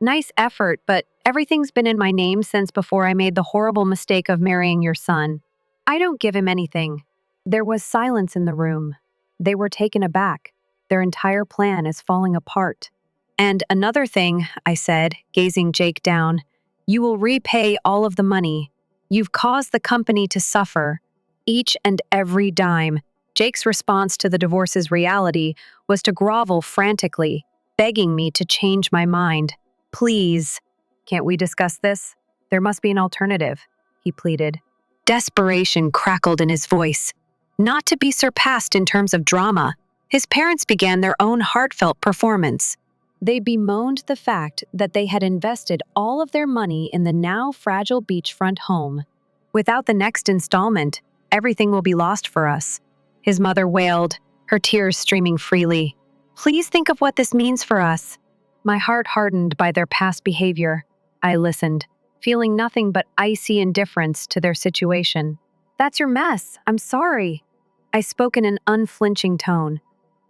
"Nice effort, but everything's been in my name since before I made the horrible mistake of marrying your son. I don't give him anything." There was silence in the room. They were taken aback. Their entire plan is falling apart. "And another thing," I said, gazing Jake down, "you will repay all of the money. You've caused the company to suffer. Each and every dime." Jake's response to the divorce's reality was to grovel frantically, begging me to change my mind. "Please, can't we discuss this? There must be an alternative," he pleaded. Desperation crackled in his voice. Not to be surpassed in terms of drama, his parents began their own heartfelt performance. They bemoaned the fact that they had invested all of their money in the now fragile beachfront home. "Without the next installment, everything will be lost for us," his mother wailed, her tears streaming freely. "Please think of what this means for us." My heart hardened by their past behavior. I listened, feeling nothing but icy indifference to their situation. "That's your mess. I'm sorry." I spoke in an unflinching tone.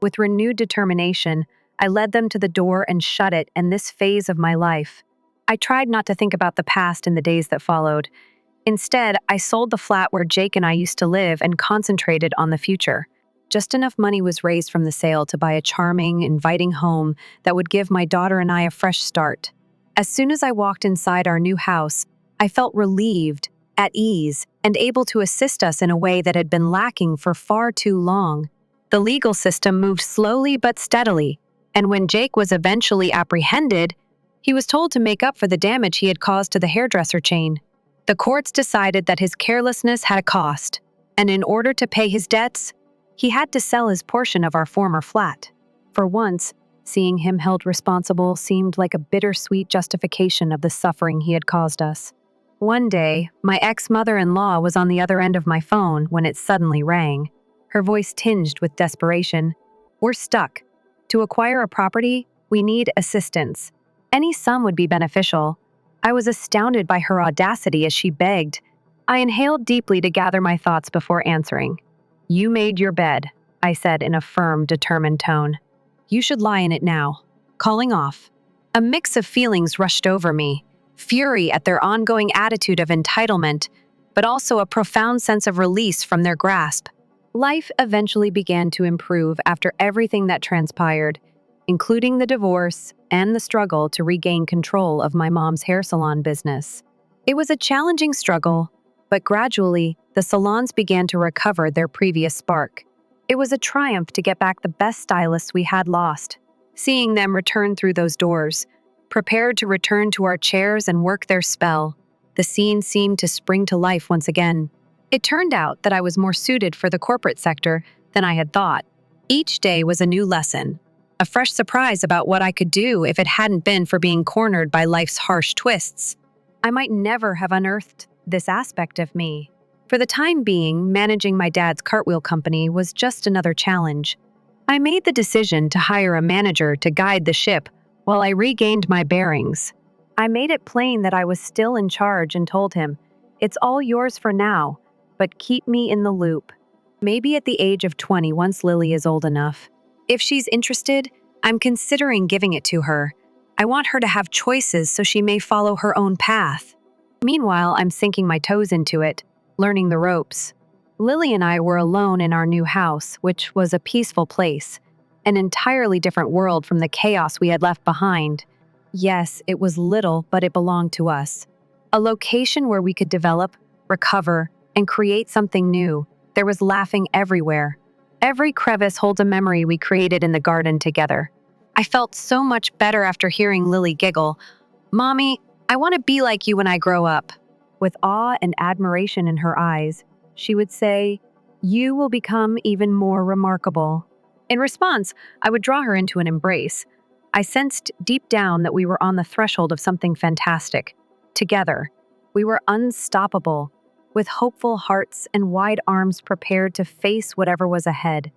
With renewed determination, I led them to the door and shut it in this phase of my life. I tried not to think about the past in the days that followed. Instead, I sold the flat where Jake and I used to live and concentrated on the future. Just enough money was raised from the sale to buy a charming, inviting home that would give my daughter and I a fresh start. As soon as I walked inside our new house, I felt relieved, at ease, and able to assist us in a way that had been lacking for far too long. The legal system moved slowly but steadily, and when Jake was eventually apprehended, he was told to make up for the damage he had caused to the hairdresser chain. The courts decided that his carelessness had a cost, and in order to pay his debts, he had to sell his portion of our former flat. For once, seeing him held responsible seemed like a bittersweet justification of the suffering he had caused us. One day, my ex-mother-in-law was on the other end of my phone when it suddenly rang, her voice tinged with desperation. "We're stuck. To acquire a property, we need assistance. Any sum would be beneficial." I was astounded by her audacity as she begged. I inhaled deeply to gather my thoughts before answering. "You made your bed," I said in a firm, determined tone. "You should lie in it now." Calling off. A mix of feelings rushed over me, fury at their ongoing attitude of entitlement, but also a profound sense of release from their grasp. Life eventually began to improve after everything that transpired, including the divorce and the struggle to regain control of my mom's hair salon business. It was a challenging struggle, but gradually, the salons began to recover their previous spark. It was a triumph to get back the best stylists we had lost. Seeing them return through those doors, prepared to return to our chairs and work their spell, the scene seemed to spring to life once again. It turned out that I was more suited for the corporate sector than I had thought. Each day was a new lesson, a fresh surprise about what I could do if it hadn't been for being cornered by life's harsh twists. I might never have unearthed this aspect of me. For the time being, managing my dad's cartwheel company was just another challenge. I made the decision to hire a manager to guide the ship while I regained my bearings. I made it plain that I was still in charge and told him, "It's all yours for now, but keep me in the loop." Maybe at the age of 20 once Lily is old enough. If she's interested, I'm considering giving it to her. I want her to have choices so she may follow her own path. Meanwhile, I'm sinking my toes into it, learning the ropes. Lily and I were alone in our new house, which was a peaceful place, an entirely different world from the chaos we had left behind. Yes, it was little, but it belonged to us. A location where we could develop, recover, and create something new. There was laughing everywhere. Every crevice holds a memory we created in the garden together. I felt so much better after hearing Lily giggle, "Mommy, I want to be like you when I grow up." With awe and admiration in her eyes, she would say, "You will become even more remarkable." In response, I would draw her into an embrace. I sensed deep down that we were on the threshold of something fantastic. Together, we were unstoppable, with hopeful hearts and wide arms prepared to face whatever was ahead.